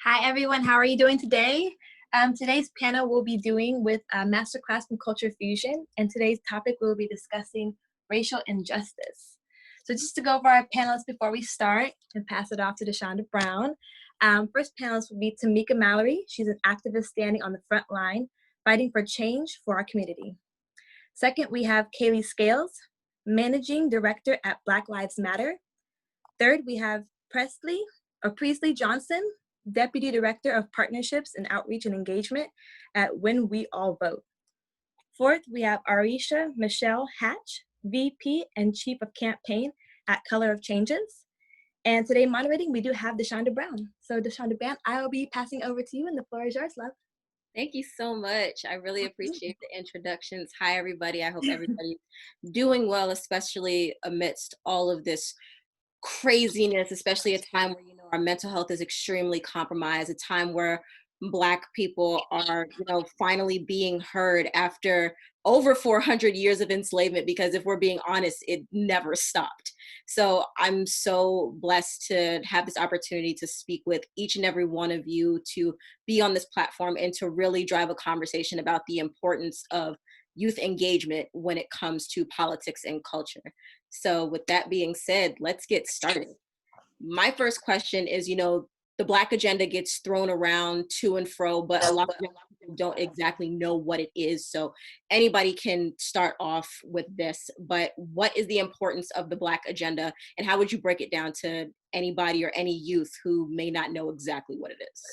Hi everyone, how are you doing today? Today's panel will be doing with a masterclass from Culture Fusion, and today's topic we'll be discussing racial injustice. So just to go over our panelists before we start and pass it off to Deshonda Brown. First panelist will be Tamika Mallory. She's an activist standing on the front line, fighting for change for our community. Second, we have Kailee Scales, Managing Director at Black Lives Matter. Third, we have Priestley Johnson, Deputy Director of Partnerships and Outreach and Engagement at When We All Vote. Fourth, we have Arisha Michelle Hatch, VP and Chief of Campaign at Color of Changes. And today moderating, we do have Deshonda Brown. So Deshonda Brown, I will be passing over to you and the floor is yours, love. Thank you so much. I really appreciate the introductions. Hi, everybody. I hope everybody's doing well, especially amidst all of this craziness, especially a time where, our mental health is extremely compromised, a time where Black people are, finally being heard after over 400 years of enslavement, because if we're being honest, it never stopped. So I'm so blessed to have this opportunity to speak with each and every one of you, to be on this platform and to really drive a conversation about the importance of youth engagement when it comes to politics and culture. So with that being said, let's get started. My first question is, the Black agenda gets thrown around to and fro, but a lot of people don't exactly know what it is. So anybody can start off with this, but what is the importance of the Black agenda, and how would you break it down to anybody or any youth who may not know exactly what it is?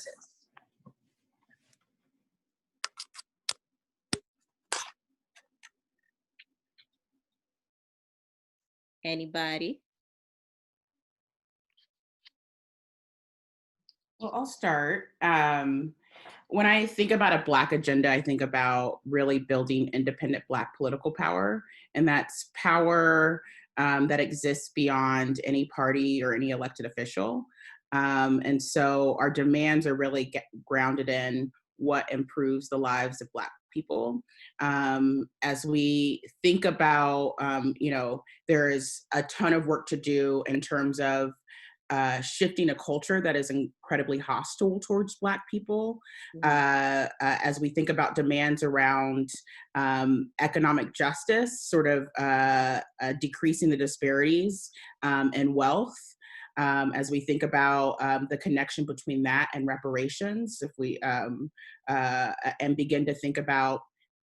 Anybody? Well, I'll start. When I think about a Black agenda, I think about really building independent Black political power, and that's power that exists beyond any party or any elected official. And so our demands are really grounded in what improves the lives of Black people. As we think about, there is a ton of work to do in terms of shifting a culture that is incredibly hostile towards Black people. As we think about demands around economic justice, sort of decreasing the disparities in wealth. As we think about the connection between that and reparations, if we and begin to think about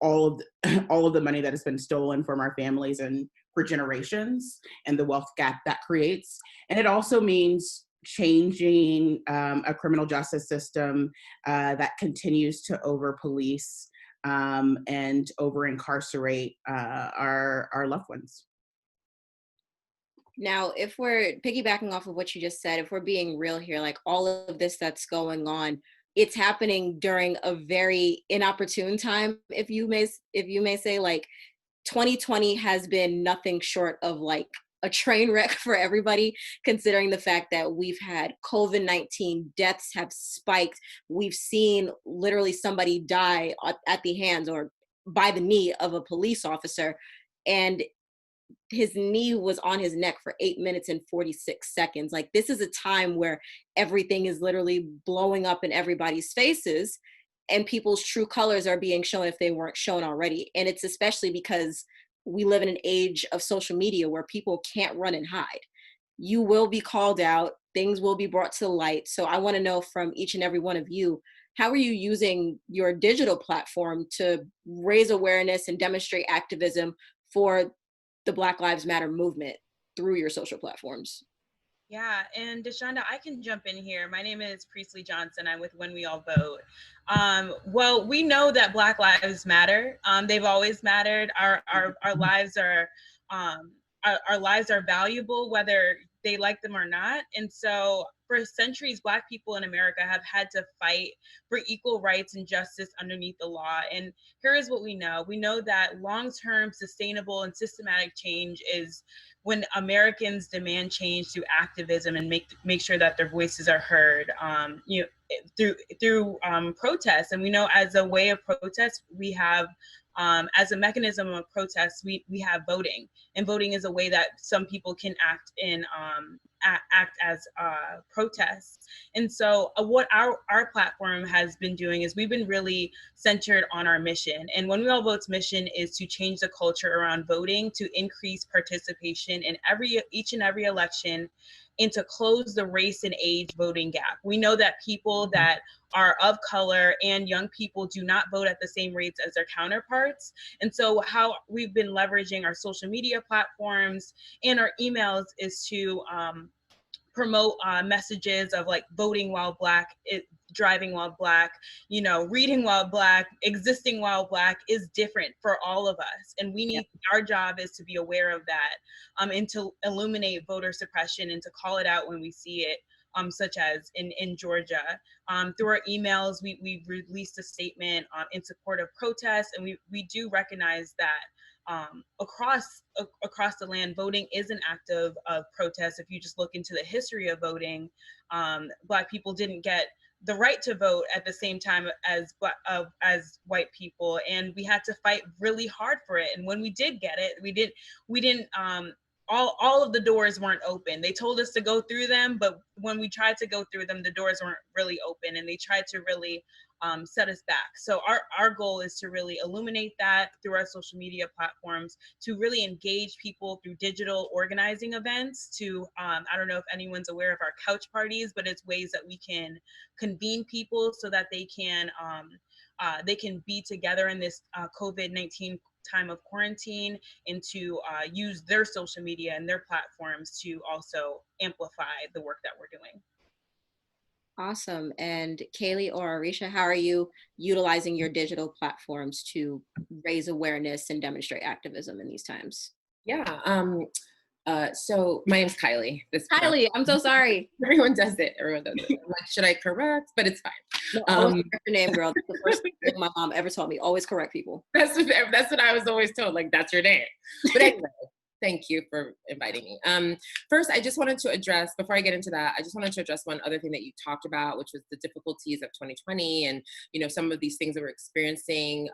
all of the money that has been stolen from our families and for generations, and the wealth gap that creates. And it also means changing a criminal justice system that continues to over-police and over-incarcerate our loved ones. Now, if we're piggybacking off of what you just said, if we're being real here, like all of this that's going on, it's happening during a very inopportune time, if you may say. Like 2020 has been nothing short of like a train wreck for everybody, considering the fact that we've had COVID-19, deaths have spiked. We've seen literally somebody die at the hands or by the knee of a police officer, and his knee was on his neck for 8 minutes and 46 seconds. Like, this is a time where everything is literally blowing up in everybody's faces, and people's true colors are being shown if they weren't shown already. And it's especially because we live in an age of social media where people can't run and hide. You will be called out, things will be brought to light. So I want to know from each and every one of you, how are you using your digital platform to raise awareness and demonstrate activism for the Black Lives Matter movement through your social platforms? Yeah, and Deshonda, I can jump in here. My name is Priestley Johnson. I'm with When We All Vote. Well, we know that Black Lives matter. They've always mattered. Our lives are our lives are valuable, whether they like them or not. And so for centuries, Black people in America have had to fight for equal rights and justice underneath the law. And here is what we know. We know that long-term, sustainable, and systematic change is when Americans demand change through activism and make sure that their voices are heard, through protests. And we know as a way of protest, we have as a mechanism of protest, we have voting, and voting is a way that some people can act in act as protests. And so what our platform has been doing is we've been really centered on our mission. And When We All Vote's mission is to change the culture around voting, to increase participation in each and every election, and to close the race and age voting gap. We know that people that are of color and young people do not vote at the same rates as their counterparts. And so how we've been leveraging our social media platforms and our emails is to promote messages of like voting while Black, driving while Black, reading while Black, existing while Black is different for all of us. And we need, our job is to be aware of that, and to illuminate voter suppression and to call it out when we see it, such as in Georgia. Through our emails, we released a statement in support of protests, and we do recognize that across the land, voting is an act of protest. If you just look into the history of voting, Black people didn't get the right to vote at the same time as white people, and we had to fight really hard for it. And when we did get it, we didn't. All of the doors weren't open. They told us to go through them, but when we tried to go through them, the doors weren't really open, and they tried to really set us back. So our goal is to really illuminate that through our social media platforms, to really engage people through digital organizing events, to, I don't know if anyone's aware of our couch parties, but it's ways that we can convene people so that they can be together in this COVID-19 time of quarantine, and to use their social media and their platforms to also amplify the work that we're doing. Awesome. And Kailee or Arisha, how are you utilizing your digital platforms to raise awareness and demonstrate activism in these times? Yeah. So my name's Kailee. Kailee, I'm so sorry. Everyone does it. Everyone does it. I'm like, should I correct? But it's fine. No, always correct your name, girl. That's the first thing my mom ever told me. Always correct people. That's what I was always told. Like, that's your name. But anyway, thank you for inviting me. First, I just wanted to address, before I get into that, I just wanted to address one other thing that you talked about, which was the difficulties of 2020 and, some of these things that we're experiencing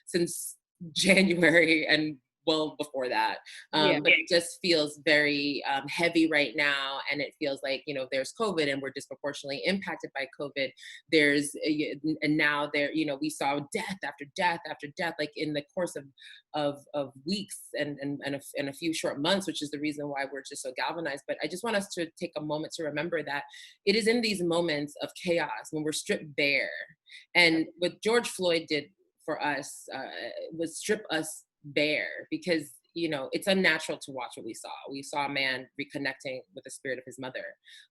since January and well before that. But it just feels very heavy right now. And it feels like, there's COVID and we're disproportionately impacted by COVID. And now we saw death after death after death, like in the course of weeks and a few short months, which is the reason why we're just so galvanized. But I just want us to take a moment to remember that it is in these moments of chaos when we're stripped bare. And what George Floyd did for us was strip us bare, because it's unnatural to watch what we saw. We saw a man reconnecting with the spirit of his mother.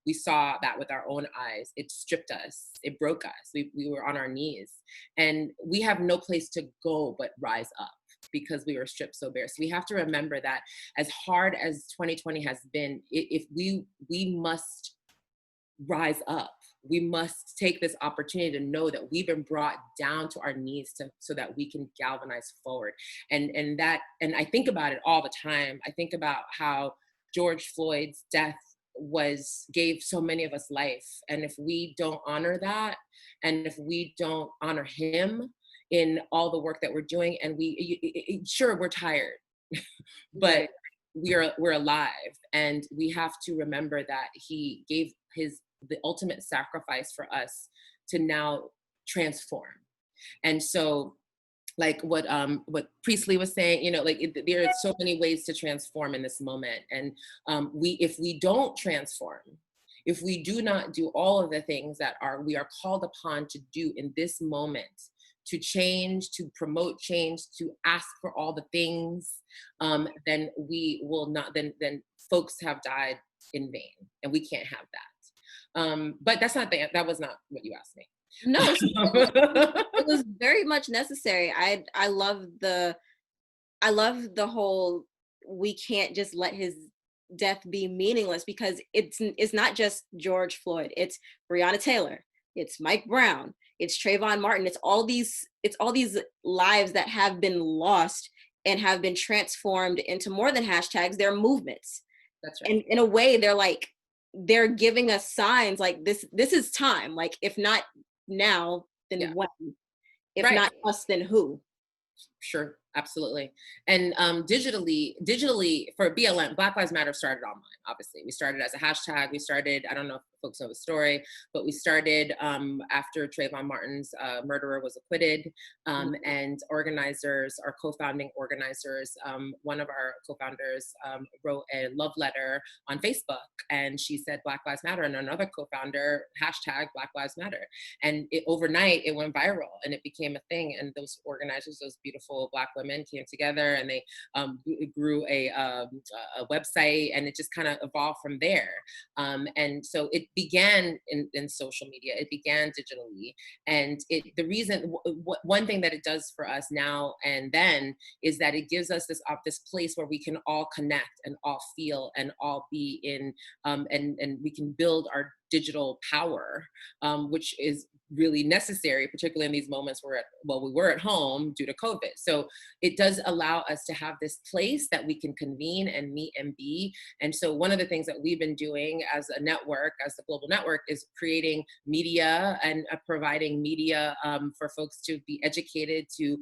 We saw that with our own eyes. It stripped us. It broke us. We were on our knees, and we have no place to go but rise up, because we were stripped so bare. So we have to remember that as hard as 2020 has been, if we must rise up. We must take this opportunity to know that we've been brought down to our knees so that we can galvanize forward. And I think about it all the time. I think about how George Floyd's death gave so many of us life. And if we don't honor that, and if we don't honor him in all the work that we're doing, and sure, we're tired, but we're alive, and we have to remember that he gave the ultimate sacrifice for us to now transform. And so, like what Priestley was saying, there are so many ways to transform in this moment. And if we don't transform, if we do not do all of the things that we are called upon to do in this moment, to change, to promote change, to ask for all the things, then we will not. Then folks have died in vain, and we can't have that. But that was not what you asked me. No, it was very much necessary. I love the whole, we can't just let his death be meaningless, because it's not just George Floyd. It's Breonna Taylor. It's Mike Brown. It's Trayvon Martin. It's all these lives that have been lost and have been transformed into more than hashtags. They're movements. That's right. And in a way, they're giving us signs like this is time. Like, if not now, then when? If not us, then who? Sure. Absolutely. And digitally for BLM, Black Lives Matter started online, obviously. We started as a hashtag. We started, I don't know if folks know the story, but we started after Trayvon Martin's murderer was acquitted. And organizers, our co-founding organizers, one of our co-founders wrote a love letter on Facebook, and she said Black Lives Matter, and another co-founder, hashtag Black Lives Matter. And overnight, it went viral and it became a thing. And those organizers, those beautiful Black women came together and they grew a website, and it just kind of evolved from there. And so it began in social media, it began digitally. And the reason, one thing that it does for us now and then is that it gives us this place where we can all connect and all feel and all be in, and we can build our digital power, which is really necessary, particularly in these moments where we were at home due to COVID. So it does allow us to have this place that we can convene and meet and be. And so one of the things that we've been doing as a network, as the global network, is creating media and providing media for folks to be educated, to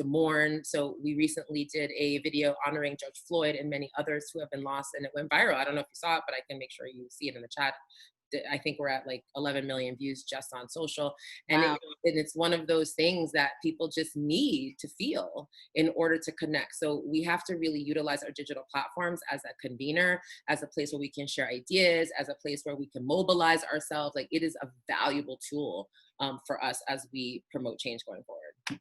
mourn. So we recently did a video honoring George Floyd and many others who have been lost, and it went viral. I don't know if you saw it, but I can make sure you see it in the chat. I think we're at like 11 million views just on social. And, wow. And it's one of those things that people just need to feel in order to connect. So we have to really utilize our digital platforms as a convener, as a place where we can share ideas, as a place where we can mobilize ourselves. Like, it is a valuable tool for us as we promote change going forward.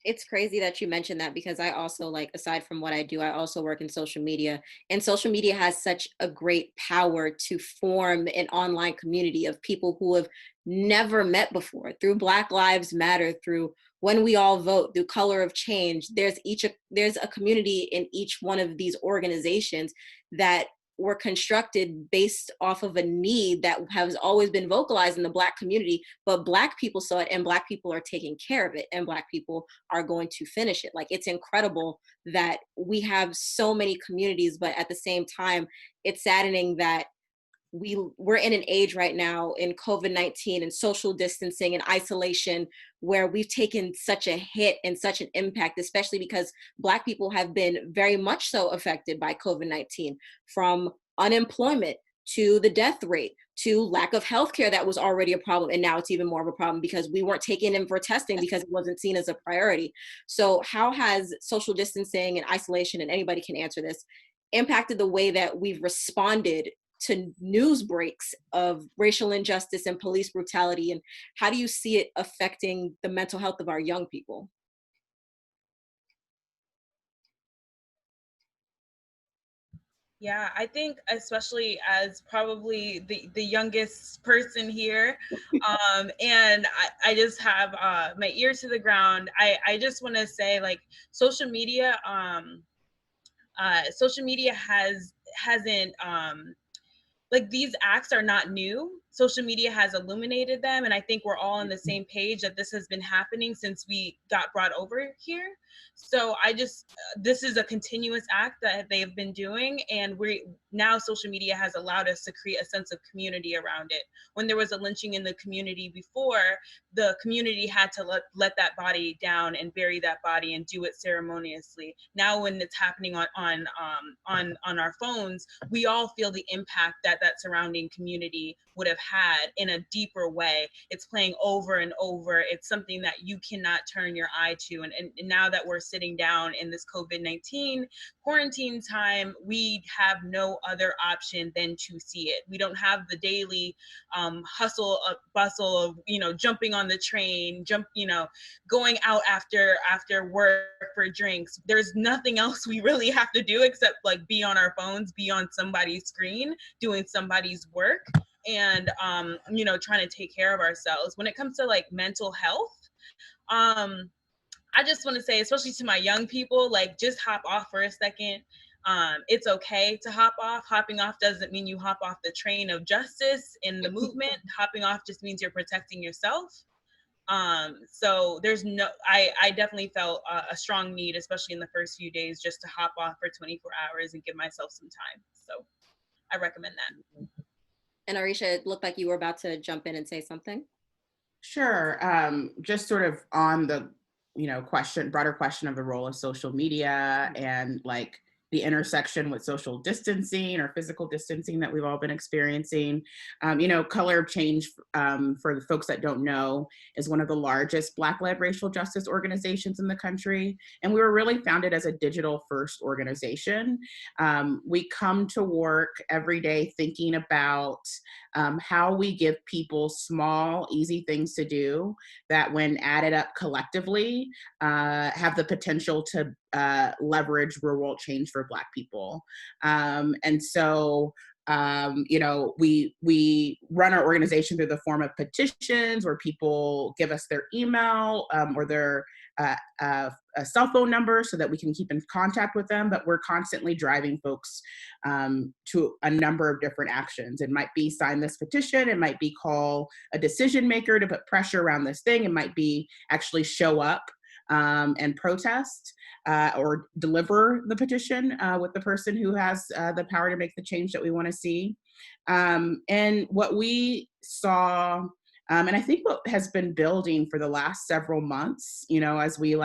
It's crazy that you mentioned that, because I also, like, aside from what I do, I also work in social media, and social media has such a great power to form an online community of people who have never met before, through Black Lives Matter, through When We All Vote, through Color of Change. There's a community in each one of these organizations that were constructed based off of a need that has always been vocalized in the Black community, but Black people saw it, and Black people are taking care of it, and Black people are going to finish it. Like, it's incredible that we have so many communities, but at the same time, it's saddening that we're in an age right now in COVID-19 and social distancing and isolation where we've taken such a hit and such an impact, especially because Black people have been very much so affected by COVID-19, from unemployment to the death rate to lack of healthcare that was already a problem. And now it's even more of a problem because we weren't taken in for testing because it wasn't seen as a priority. So how has social distancing and isolation, and anybody can answer this, impacted the way that we've responded to news breaks of racial injustice and police brutality? And how do you see it affecting the mental health of our young people? Yeah, I think, especially as probably the youngest person here, and I just have my ear to the ground. I just want to say, like, social media hasn't like, these acts are not new. Social media has illuminated them, and I think we're all on the same page that this has been happening since we got brought over here. So this is a continuous act that they've been doing, and now social media has allowed us to create a sense of community around it. When there was a lynching in the community before, the community had to let that body down and bury that body and do it ceremoniously. Now, when it's happening on our phones, we all feel the impact that surrounding community would have had in a deeper way. It's playing over and over. It's something that you cannot turn your eye to. And now that we're sitting down in this COVID-19 quarantine time, we have no other option than to see it. We don't have the daily hustle of bustle of, jumping on the train, going out after work for drinks. There's nothing else we really have to do except, like, be on our phones, be on somebody's screen, doing somebody's work, and trying to take care of ourselves. When it comes to, like, mental health, I just want to say, especially to my young people, like, just hop off for a second. It's okay to hop off. Hopping off doesn't mean you hop off the train of justice in the movement. Hopping off just means you're protecting yourself. So I definitely felt a strong need, especially in the first few days, just to hop off for 24 hours and give myself some time. So I recommend that. And Arisha, it looked like you were about to jump in and say something. Sure. Just sort of on the broader question of the role of social media and like the intersection with social distancing or physical distancing that we've all been experiencing. Color of Change, for the folks that don't know, is one of the largest Black-led racial justice organizations in the country. And we were really founded as a digital-first organization. We come to work every day thinking about how we give people small, easy things to do that, when added up collectively, have the potential to leverage real world change for Black people. And so, we run our organization through the form of petitions where people give us their email or their a cell phone number so that we can keep in contact with them. But we're constantly driving folks to a number of different actions. It might be sign this petition. It might be call a decision maker to put pressure around this thing. It might be actually show up and protest or deliver the petition with the person who has the power to make the change that we want to see. And what we saw, and I think what has been building for the last several months, as we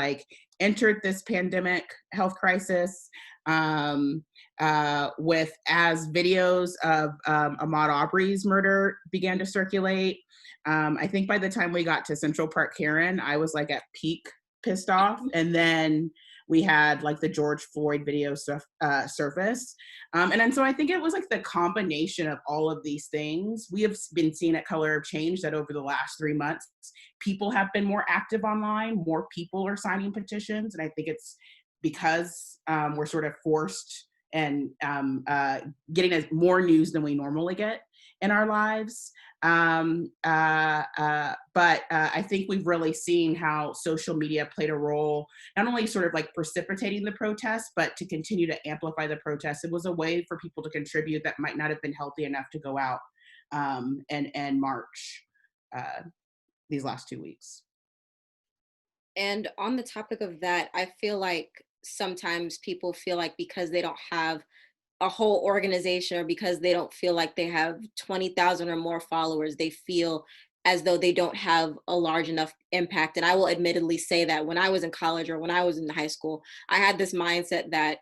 entered this pandemic health crisis, with as videos of Ahmaud Arbery's murder began to circulate. I think by the time we got to Central Park Karen, I was at peak pissed off. And then we had the George Floyd video stuff surface. And so I think it was the combination of all of these things. We have been seeing at Color of Change that over the last 3 months, people have been more active online, more people are signing petitions. And I think it's because we're sort of forced and getting more news than we normally get in our lives. But I think we've really seen how social media played a role, not only sort of precipitating the protests, but to continue to amplify the protests. It was a way for people to contribute that might not have been healthy enough to go out and march these last 2 weeks. And on the topic of that, I feel like sometimes people feel like because they don't have a whole organization or because they don't feel like they have 20,000 or more followers, they feel as though they don't have a large enough impact. And I will admittedly say that when I was in college or when I was in high school, I had this mindset that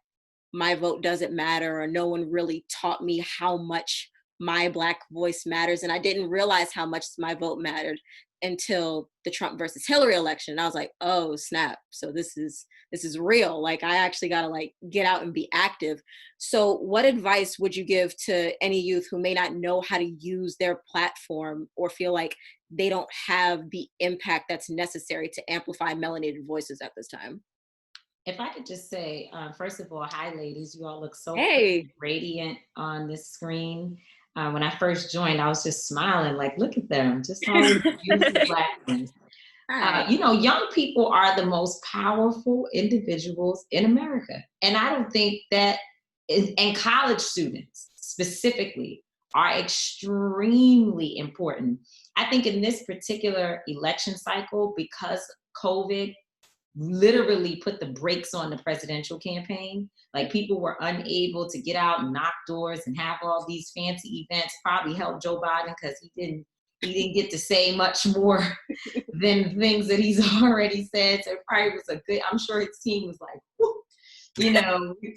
my vote doesn't matter, or no one really taught me how much my Black voice matters. And I didn't realize how much my vote mattered until the Trump versus Hillary election. And I was like, oh snap. So this is real. I actually got to get out and be active. So what advice would you give to any youth who may not know how to use their platform or feel like they don't have the impact that's necessary to amplify melanated voices at this time? If I could just say, first of all, hi ladies, you all look so radiant on this screen. When I first joined, I was just smiling, look at them, just all these beautiful Black ones. Young people are the most powerful individuals in America. And I don't think that, and college students specifically are extremely important. I think in this particular election cycle, because COVID literally put the brakes on the presidential campaign. People were unable to get out and knock doors and have all these fancy events. Probably helped Joe Biden because he didn't get to say much more than things that he's already said. So it probably was I'm sure his team was like, whoo,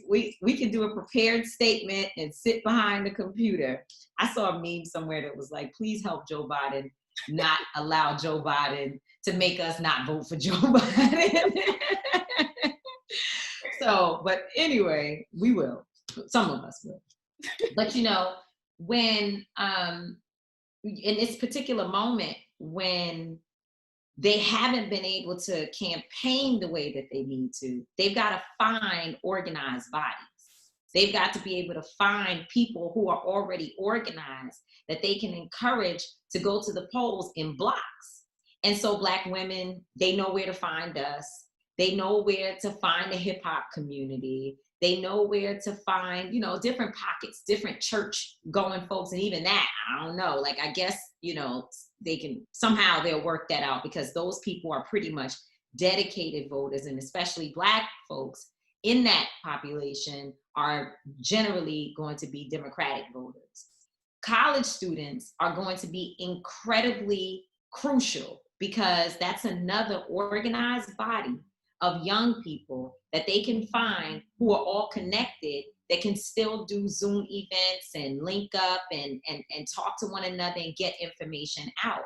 we can do a prepared statement and sit behind the computer. I saw a meme somewhere that was please help Joe Biden, not allow Joe Biden to make us not vote for Joe Biden. So, but anyway, we will. Some of us will. But when in this particular moment, when they haven't been able to campaign the way that they need to, they've got to find organized bodies. They've got to be able to find people who are already organized that they can encourage to go to the polls in blocks. And so Black women, they know where to find us. They know where to find the hip hop community. They know where to find, different pockets, different church going folks. And even that, I don't know, I guess, they can, somehow they'll work that out because those people are pretty much dedicated voters, and especially Black folks in that population are generally going to be Democratic voters. College students are going to be incredibly crucial because that's another organized body of young people that they can find who are all connected, that can still do Zoom events and link up and talk to one another and get information out.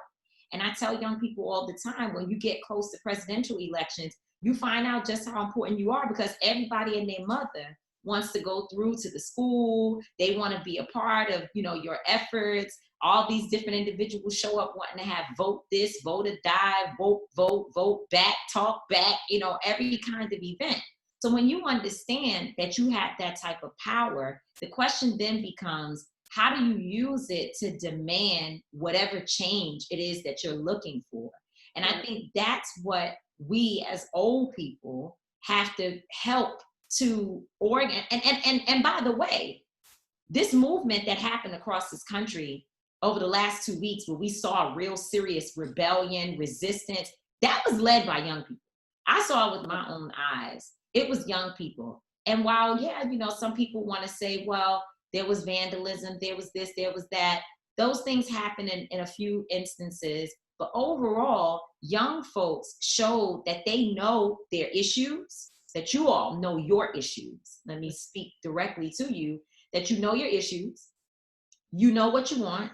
And I tell young people all the time, when you get close to presidential elections, you find out just how important you are, because everybody and their mother wants to go through to the school. They want to be a part of, you know, your efforts. All these different individuals show up wanting to have vote this, vote or die, vote back, talk back, you know, every kind of event. So when you understand that you have that type of power, the question then becomes, how do you use it to demand whatever change it is that you're looking for? And I think that's what we as old people have to help to organ. And by the way, this movement that happened across this country over the last 2 weeks, where we saw a real serious rebellion, resistance, that was led by young people. I saw it with my own eyes. It was young people. And while, yeah, you know, some people want to say, well, there was vandalism, there was this, there was that. Those things happen in a few instances. But overall, young folks showed that they know their issues, that you all know your issues. Let me speak directly to you, that you know your issues, you know what you want,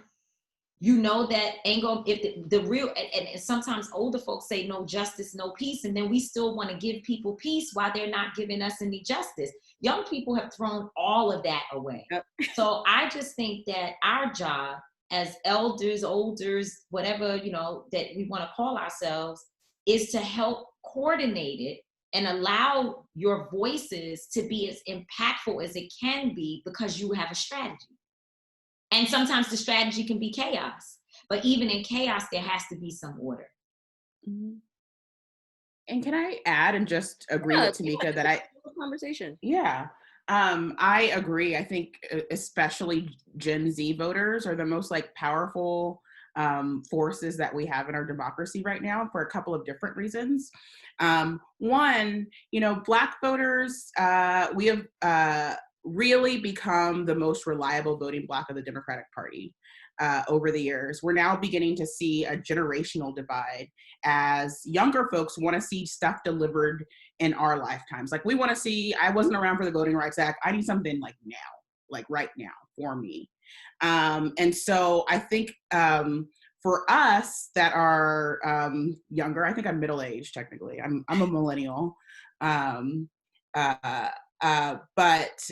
you know that ain't gonna, if the real, and sometimes older folks say no justice, no peace, and then we still want to give people peace while they're not giving us any justice. Young people have thrown all of that away. Yep. So I just think that our job as elders, olders, whatever, you know, that we want to call ourselves, is to help coordinate it and allow your voices to be as impactful as it can be, because you have a strategy. And sometimes the strategy can be chaos, but even in chaos, there has to be some order. Mm-hmm. And can I add and just agree with Tamika that conversation. Yeah. I agree. I think especially Gen Z voters are the most like powerful forces that we have in our democracy right now, for a couple of different reasons. One, you know, Black voters, we have really become the most reliable voting bloc of the Democratic Party over the years. We're now beginning to see a generational divide as younger folks want to see stuff delivered in our lifetimes. Like, we want to see, I wasn't around for the Voting Rights Act. I need something like now, like right now for me. And so I think for us that are younger, I think I'm middle-aged technically. I'm a millennial. But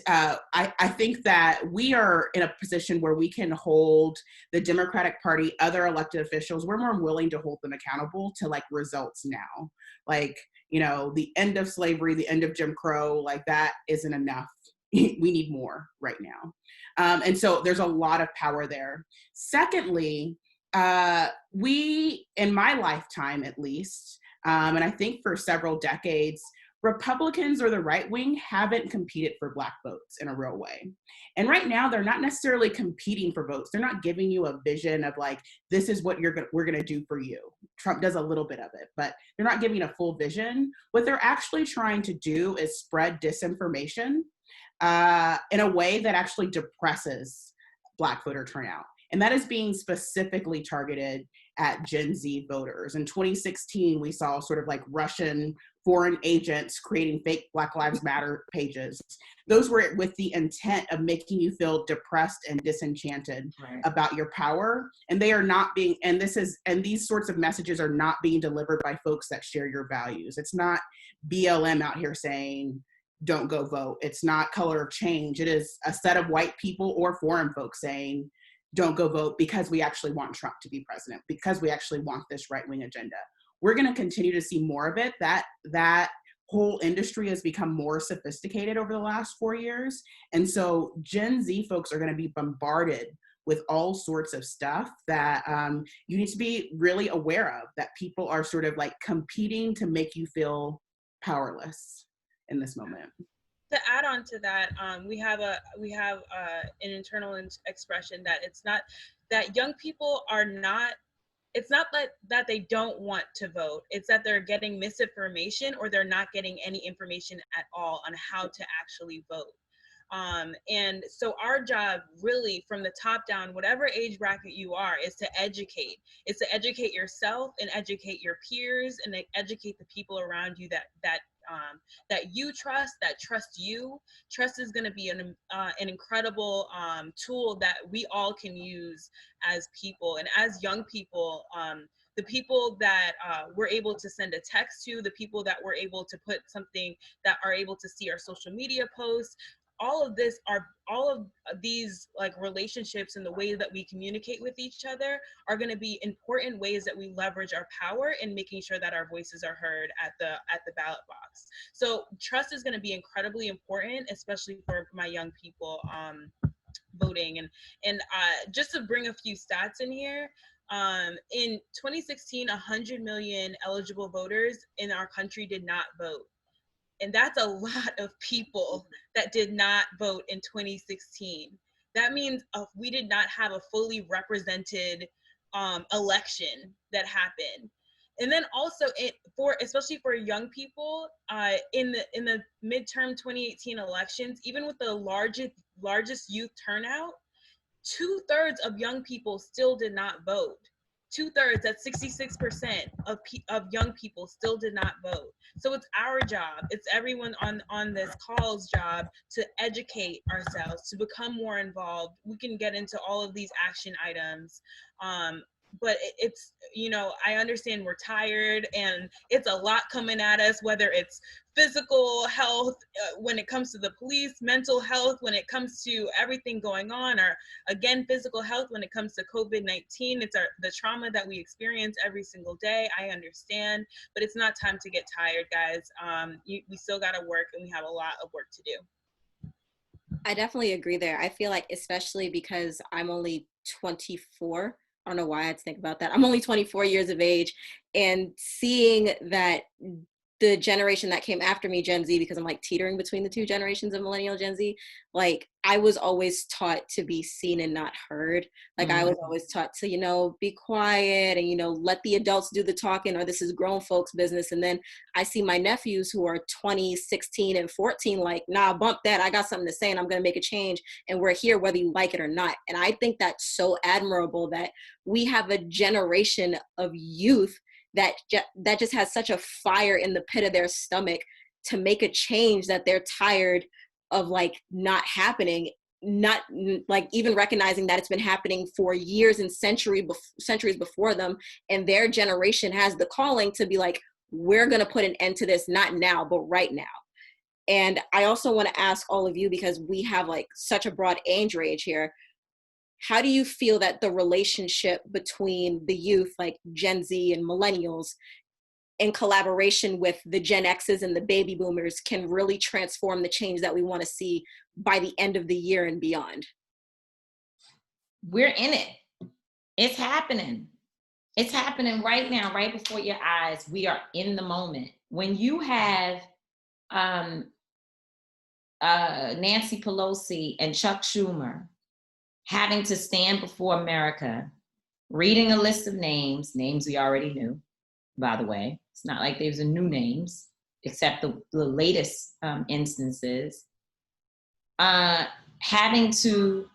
I think that we are in a position where we can hold the Democratic Party, other elected officials, we're more willing to hold them accountable to like results now. Like, you know, the end of slavery, the end of Jim Crow, like that isn't enough. We need more right now. And so there's a lot of power there. Secondly, we, in my lifetime at least, and I think for several decades, Republicans or the right wing haven't competed for Black votes in a real way. And right now, they're not necessarily competing for votes. They're not giving you a vision of like, this is what we're gonna do for you. Trump does a little bit of it, but they're not giving a full vision. What they're actually trying to do is spread disinformation in a way that actually depresses Black voter turnout. And that is being specifically targeted at Gen Z voters. In 2016, we saw sort of like Russian foreign agents creating fake Black Lives Matter pages. Those were with the intent of making you feel depressed and disenchanted about your power. And they are not being, and these sorts of messages are not being delivered by folks that share your values. It's not BLM out here saying, don't go vote. It's not Color of Change. It is a set of white people or foreign folks saying, don't go vote because we actually want Trump to be president, because we actually want this right-wing agenda. We're going to continue to see more of it. That whole industry has become more sophisticated over the last 4 years. And so Gen Z folks are going to be bombarded with all sorts of stuff that you need to be really aware of, that people are sort of like competing to make you feel powerless in this moment. To add on to that, we have an internal expression that it's not that young people are not. It's not that they don't want to vote. It's that they're getting misinformation or they're not getting any information at all on how to actually vote. And so our job really from the top down, whatever age bracket you are, is to educate. It's to educate yourself and educate your peers and educate the people around you that you trust, that trust you. Trust is going to be an incredible tool that we all can use as people. And as young people, the people that we're able to send a text to, the people that we're able to put something, that are able to see our social media posts, all of these like relationships and the way that we communicate with each other are going to be important ways that we leverage our power in making sure that our voices are heard at the ballot box. So trust is going to be incredibly important, especially for my young people voting. And just to bring a few stats in here, in 2016, 100 million eligible voters in our country did not vote. And that's a lot of people that did not vote in 2016. That means we did not have a fully represented election that happened. And then also, especially for young people, in the midterm 2018 elections, even with the largest youth turnout, 2/3 of young people still did not vote. 2/3, that's 66% of young people still did not vote. So it's our job, it's everyone on this call's job to educate ourselves, to become more involved. We can get into all of these action items. But it's, I understand we're tired and it's a lot coming at us, whether it's physical health when it comes to the police, mental health when it comes to everything going on, or again, physical health when it comes to COVID-19. It's the trauma that we experience every single day. I understand, but it's not time to get tired, guys. We still got to work, and we have a lot of work to do. I definitely agree there. I feel like, especially because I'm only 24, I don't know why I had to think about that. I'm only 24 years of age, and seeing that the generation that came after me, Gen Z, because I'm like teetering between the two generations of millennial Gen Z, like I was always taught to be seen and not heard. Like I was always taught to, be quiet and, let the adults do the talking, or this is grown folks business. And then I see my nephews who are 20, 16, and 14, like, nah, bump that. I got something to say and I'm going to make a change. And we're here whether you like it or not. And I think that's so admirable that we have a generation of youth that just has such a fire in the pit of their stomach to make a change that they're tired of, like, not happening, not like even recognizing that it's been happening for years and centuries before them. And their generation has the calling to be like, we're going to put an end to this, not now, but right now. And I also want to ask all of you, because we have like such a broad age range here, how do you feel that the relationship between the youth, like Gen Z and millennials, in collaboration with the Gen X's and the baby boomers, can really transform the change that we want to see by the end of the year and beyond? We're in it. It's happening. It's happening right now, right before your eyes. We are in the moment. When you have Nancy Pelosi and Chuck Schumer having to stand before America, reading a list of names we already knew, by the way. It's not like there's a new names, except the latest instances. Having to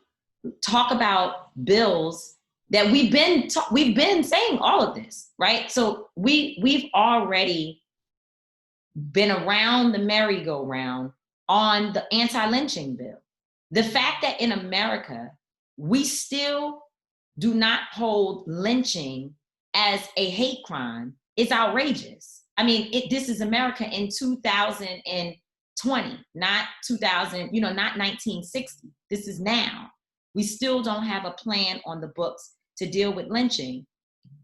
talk about bills that we've been saying all of this, right? So we've already been around the merry-go-round on the anti-lynching bill. The fact that in America, we still do not hold lynching as a hate crime is outrageous. I mean, this is America in 2020, not 2000, not 1960. This is now. We still don't have a plan on the books to deal with lynching.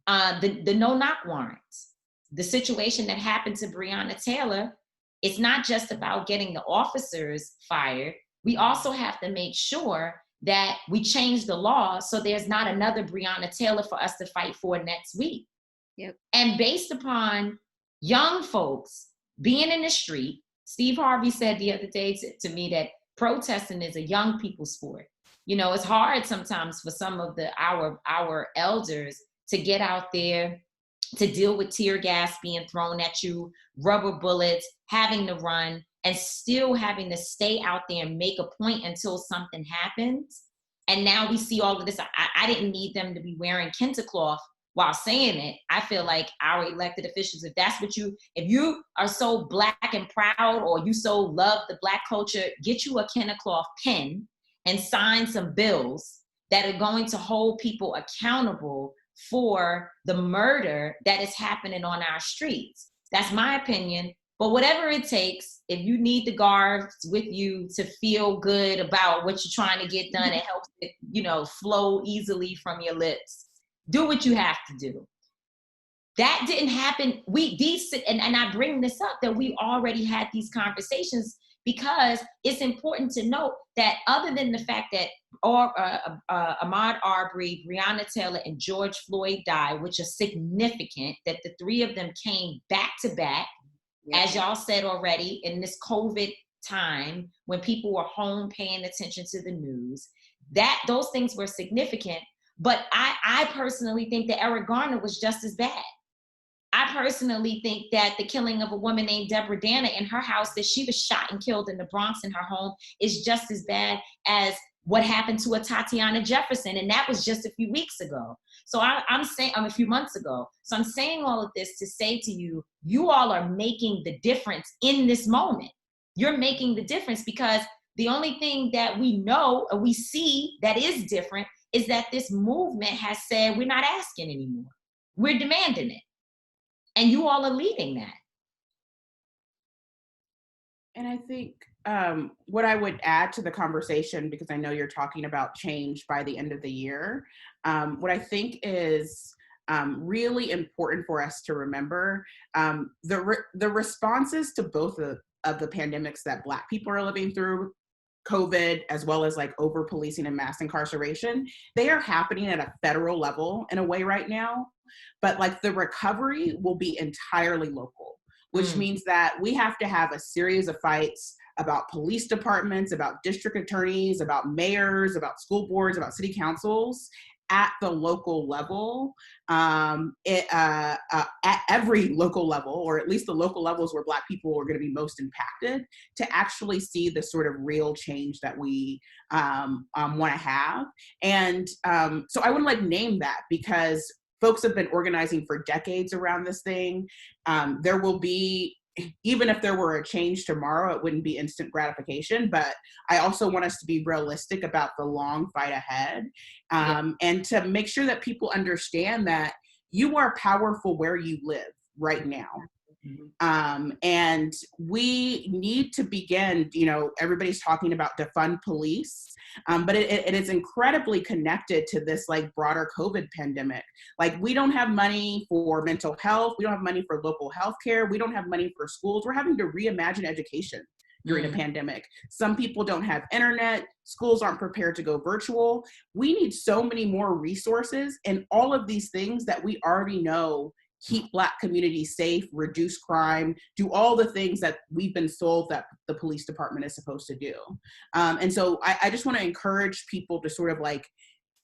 The no-knock warrants, the situation that happened to Breonna Taylor, it's not just about getting the officers fired. We also have to make sure that we change the law so there's not another Breonna Taylor for us to fight for next week. Yep. And based upon young folks being in the street, Steve Harvey said the other day to me that protesting is a young people's sport. It's hard sometimes for some of our elders to get out there, to deal with tear gas being thrown at you, rubber bullets, having to run. and still having to stay out there and make a point until something happens. And now we see all of this. I didn't need them to be wearing kente cloth while saying it. I feel like our elected officials, if you are so Black and proud, or you so love the Black culture, get you a kente cloth pen and sign some bills that are going to hold people accountable for the murder that is happening on our streets. That's my opinion. But whatever it takes, if you need the guards with you to feel good about what you're trying to get done, it helps it, flow easily from your lips. Do what you have to do. That didn't happen. And I bring this up that we already had these conversations, because it's important to note that other than the fact that Ahmaud Arbery, Breonna Taylor, and George Floyd died, which is significant, that the three of them came back to back, as y'all said already, in this COVID time when people were home paying attention to the news, those things were significant. But I personally think that Eric Garner was just as bad. I personally think that the killing of a woman named Deborah Dana in her house, that she was shot and killed in the Bronx in her home, is just as bad as what happened to a Tatiana Jefferson. And that was just a few weeks ago. So I'm saying, a few months ago. So I'm saying all of this to say to you, you all are making the difference in this moment. You're making the difference, because the only thing that we know or we see that is different is that this movement has said, we're not asking anymore. We're demanding it. And you all are leading that. And I think what I would add to the conversation, because I know you're talking about change by the end of the year, what I think is really important for us to remember, the responses to both of the pandemics that Black people are living through, COVID, as well as like over policing and mass incarceration, they are happening at a federal level in a way right now, but like the recovery will be entirely local, which means that we have to have a series of fights about police departments, about district attorneys, about mayors, about school boards, about city councils at the local level, at every local level, or at least the local levels where Black people are going to be most impacted, to actually see the sort of real change that we want to have. And so I would like name that, because folks have been organizing for decades around this thing. There will be, even if there were a change tomorrow, it wouldn't be instant gratification, but I also want us to be realistic about the long fight ahead, and to make sure that people understand that you are powerful where you live right now. And we need to begin, everybody's talking about defund police, but it is incredibly connected to this like broader COVID pandemic. Like, we don't have money for mental health. We don't have money for local healthcare. We don't have money for schools. We're having to reimagine education during a pandemic. Some people don't have internet. Schools aren't prepared to go virtual. We need so many more resources, and all of these things that we already know keep Black communities safe, reduce crime, do all the things that we've been told that the police department is supposed to do. And so I just want to encourage people to sort of like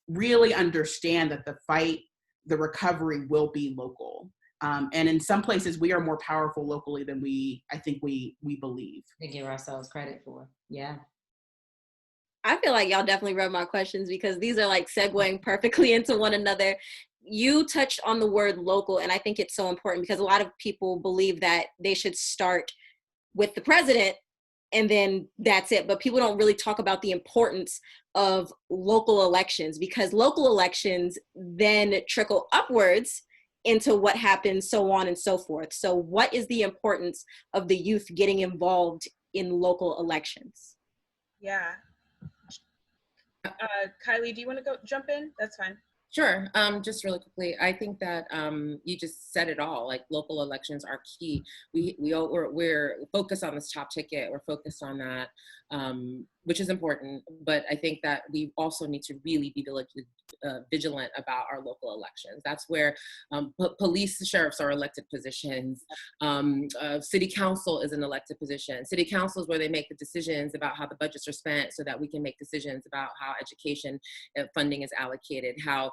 really understand that the fight, the recovery will be local. And in some places we are more powerful locally than I think we believe. To give ourselves credit for. Yeah. I feel like y'all definitely read my questions, because these are like segueing perfectly into one another. You touched on the word local, and I think it's so important, because a lot of people believe that they should start with the president and then that's it. But people don't really talk about the importance of local elections, because local elections then trickle upwards into what happens, so on and so forth. So what is the importance of the youth getting involved in local elections? Yeah. Kailee, do you want to jump in? That's fine. Sure. Just really quickly, I think that you just said it all. Like, local elections are key. We're focused on this top ticket. We're focused on that. which is important, but I think that we also need to really be vigilant about our local elections. That's where police, sheriffs are elected positions. City council is an elected position. City council is where they make the decisions about how the budgets are spent so that we can make decisions about how education funding is allocated, how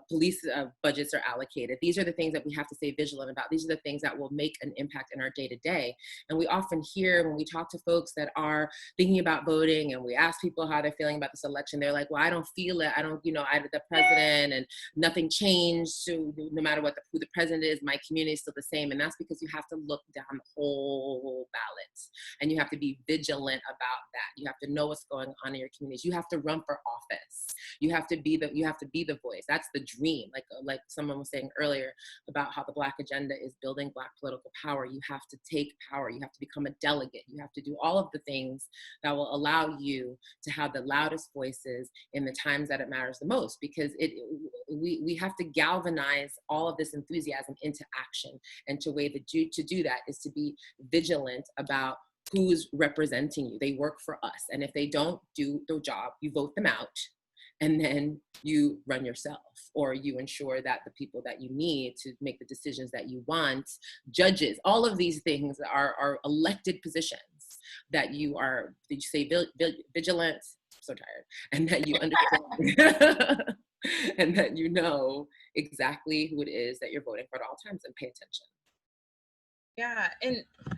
police budgets are allocated. These are the things that we have to stay vigilant about. These are the things that will make an impact in our day-to-day. And we often hear when we talk to folks that are thinking about voting and we ask people how they're feeling about this election, they're like, well, I don't feel it. I don't, I the president and nothing changed. So no matter who the president is, my community is still the same. And that's because you have to look down the whole ballot and you have to be vigilant about that. You have to know what's going on in your communities. You have to run for office. You have to be the voice. That's the dream. Like someone was saying earlier about how the Black agenda is building Black political power. You have to take power. You have to become a delegate. You have to do all of the things that will allow you to have the loudest voices in the times that it matters the most, because we have to galvanize all of this enthusiasm into action. And to do that is to be vigilant about who's representing you. They work for us. And if they don't do their job, you vote them out. And then you run yourself, or you ensure that the people that you need to make the decisions that you want, judges, all of these things are elected positions that you say vigilant, I'm so tired, and that you understand, and that you know exactly who it is that you're voting for at all times and pay attention. Yeah, and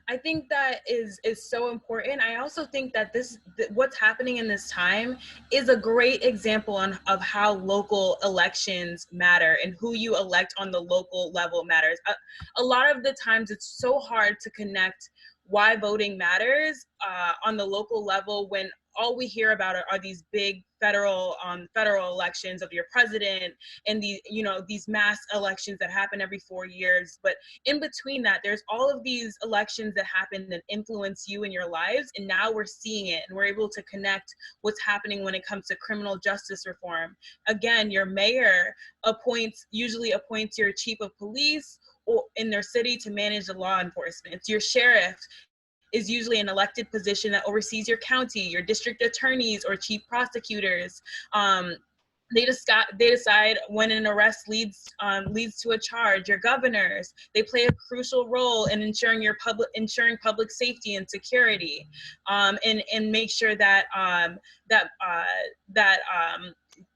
I think that is so important. I also think that what's happening in this time is a great example of how local elections matter and who you elect on the local level matters. A lot of the times it's so hard to connect why voting matters on the local level when all we hear about are these big federal elections of your president and these mass elections that happen every 4 years. But in between that, there's all of these elections that happen that influence you in your lives. And now we're seeing it and we're able to connect what's happening when it comes to criminal justice reform. Again, your mayor usually appoints your chief of police or in their city to manage the law enforcement. It's your sheriff is usually an elected position that oversees your county, your district attorneys or chief prosecutors. They decide when an arrest leads to a charge. Your governors, they play a crucial role in ensuring public safety and security, and make sure that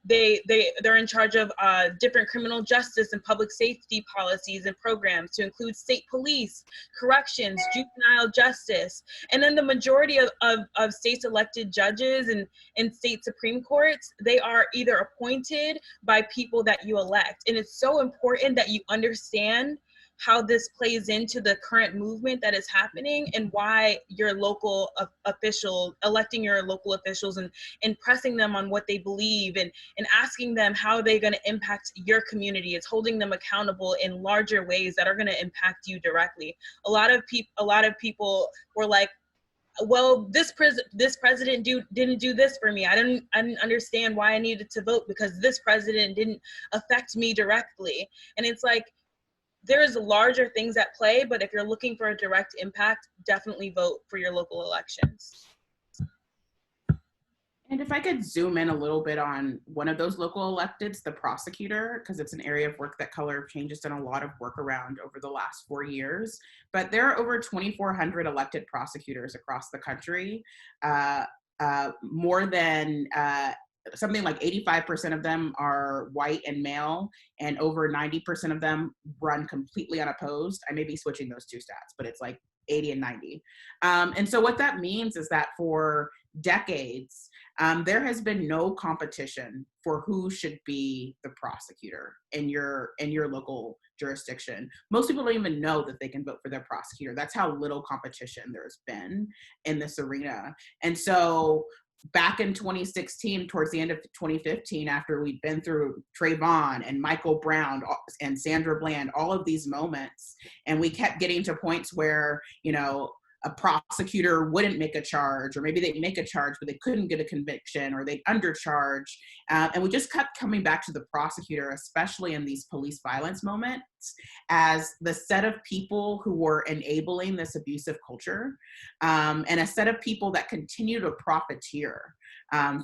they're in charge of different criminal justice and public safety policies and programs to include state police, corrections, juvenile justice. And then the majority of states elected judges and state Supreme Courts, they are either appointed by people that you elect. And it's so important that you understand how this plays into the current movement that is happening and why your local electing your local officials and pressing them on what they believe and asking them how they're going to impact your community. It's holding them accountable in larger ways that are going to impact you directly. A lot of people were like, well, this president didn't do this for me. I didn't understand why I needed to vote because this president didn't affect me directly. And it's like, there's larger things at play, but if you're looking for a direct impact, definitely vote for your local elections. And if I could zoom in a little bit on one of those local electeds, the prosecutor, because it's an area of work that Color of Change has done a lot of work around over the last 4 years. But there are over 2,400 elected prosecutors across the country. More than something like 85% of them are white and male, and over 90% of them run completely unopposed. I may be switching those two stats, but it's like 80 and 90. And so what that means is that for decades, there has been no competition for who should be the prosecutor in your local jurisdiction. Most people don't even know that they can vote for their prosecutor. That's how little competition there's been in this arena. And so back in 2016, towards the end of 2015, after we'd been through Trayvon and Michael Brown and Sandra Bland, all of these moments, and we kept getting to points where, a prosecutor wouldn't make a charge, or maybe they'd make a charge, but they couldn't get a conviction, or they'd undercharge. And we just kept coming back to the prosecutor, especially in these police violence moments. race as the set of people who were enabling this abusive culture, and a set of people that continue to profiteer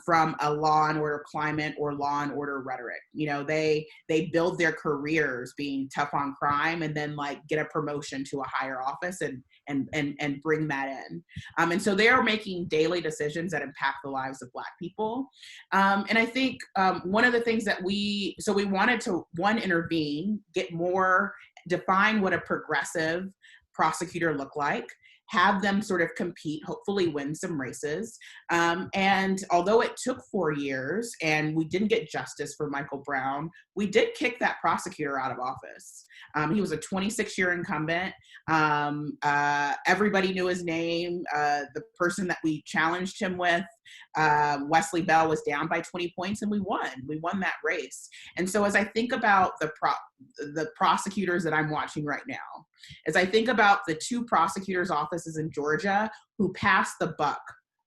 from a law and order climate or law and order rhetoric. You know, they build their careers being tough on crime and then like get a promotion to a higher office and bring that in. And so they are making daily decisions that impact the lives of Black people. And I think one of the things that we wanted to, intervene, get more, define what a progressive prosecutor look like, have them sort of compete, hopefully win some races. And although it took 4 years and we didn't get justice for Michael Brown, we did kick that prosecutor out of office. He was a 26-year incumbent. Everybody knew his name. The person that we challenged him with, Wesley Bell, was down by 20 points and we won. We won that race. And so as I think about the prosecutors that I'm watching right now, as I think about the 2 prosecutors' offices in Georgia who passed the buck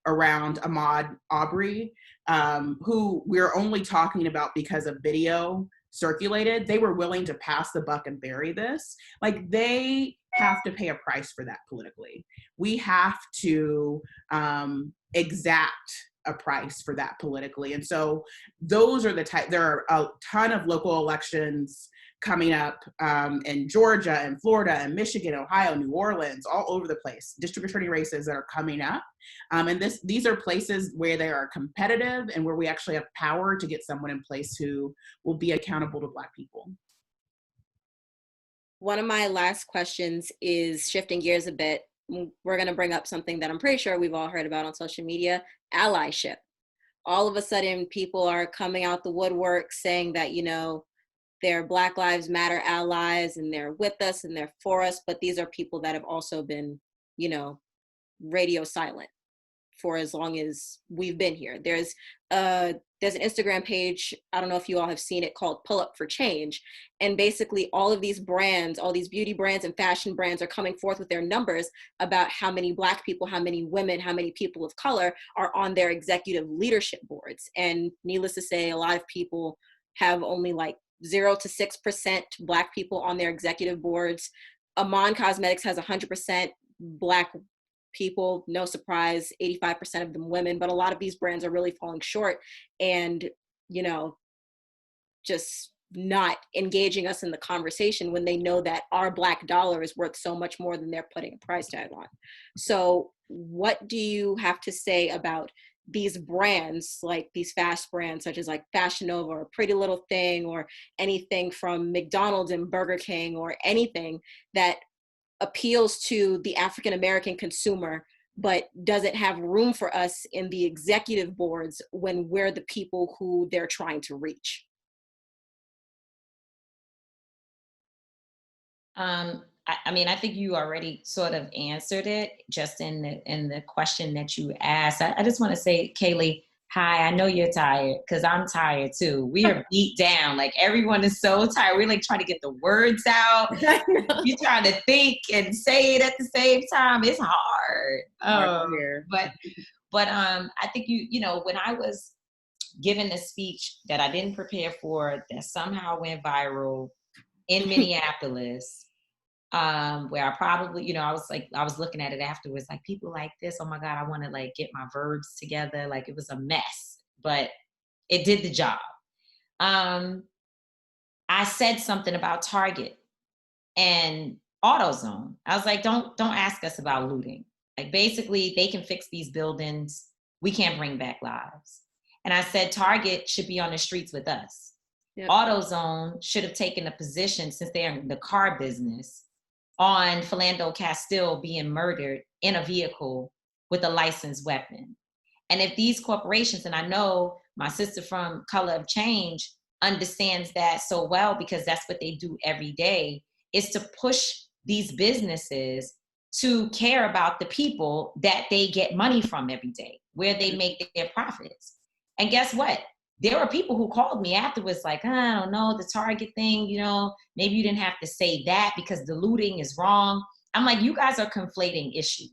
around Ahmaud Arbery, who we're only talking about because of video circulated, they were willing to pass the buck and bury this. Like, they have to pay a price for that politically. We have to exact a price for that politically. And so those are the type, there are a ton of local elections coming up in Georgia and Florida and Michigan, Ohio, New Orleans, all over the place, district attorney races that are coming up. And these are places where they are competitive and where we actually have power to get someone in place who will be accountable to Black people. One of my last questions is shifting gears a bit. We're going to bring up something that I'm pretty sure we've all heard about on social media: allyship. All of a sudden, people are coming out the woodwork saying that, you know, they're Black Lives Matter allies and they're with us and they're for us, but these are people that have also been, you know, radio silent for as long as we've been here. There's an Instagram page, I don't know if you all have seen it, called Pull Up for Change. And basically all of these brands, all these beauty brands and fashion brands are coming forth with their numbers about how many Black people, how many women, how many people of color are on their executive leadership boards. And needless to say, a lot of people have only like 0 to 6% Black people on their executive boards. Amon Cosmetics has 100% Black people, no surprise, 85% of them women, but a lot of these brands are really falling short and, you know, just not engaging us in the conversation when they know that our Black dollar is worth so much more than they're putting a price tag on. So what do you have to say about these brands, like these fast brands such as like Fashion Nova or Pretty Little Thing or anything from McDonald's and Burger King or anything that appeals to the African American consumer but doesn't have room for us in the executive boards when we're the people who they're trying to reach? I mean, I think you already sort of answered it just in the question that you asked. I just want to say, Kailee, hi, I know you're tired because I'm tired too. We are beat down. Like, everyone is so tired. We're like trying to get the words out. You're trying to think and say it at the same time. It's hard. But I think you know, when I was given the speech that I didn't prepare for, that somehow went viral in Minneapolis, where I probably, you know, I was looking at it afterwards, like, people like this, oh my God, I want to like get my verbs together. Like, it was a mess, but it did the job. I said something about Target and AutoZone. I was like, don't ask us about looting. Like, basically, they can fix these buildings. We can't bring back lives. And I said Target should be on the streets with us. Yep. AutoZone should have taken a position, since they're in the car business, on Philando Castile being murdered in a vehicle with a licensed weapon. And if these corporations, and I know my sister from Color of Change understands that so well because that's what they do every day, is to push these businesses to care about the people that they get money from every day, where they make their profits. And guess what? There were people who called me afterwards like, I don't know, the Target thing, you know, maybe you didn't have to say that because the looting is wrong. I'm like, you guys are conflating issues.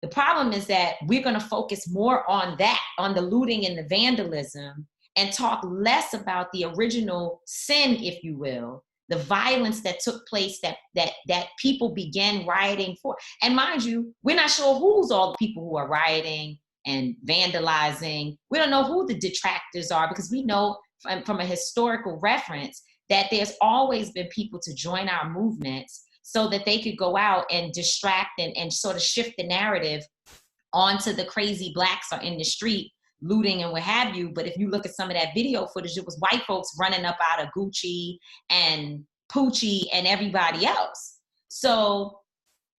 The problem is that we're going to focus more on that, on the looting and the vandalism, and talk less about the original sin, if you will, the violence that took place, that people began rioting for. And mind you, we're not sure who's all the people who are rioting and vandalizing. We don't know who the detractors are, because we know from a historical reference that there's always been people to join our movements so that they could go out and distract and sort of shift the narrative onto the crazy blacks are in the street looting and what have you. But if you look at some of that video footage, it was white folks running up out of Gucci and Poochie and everybody else. So,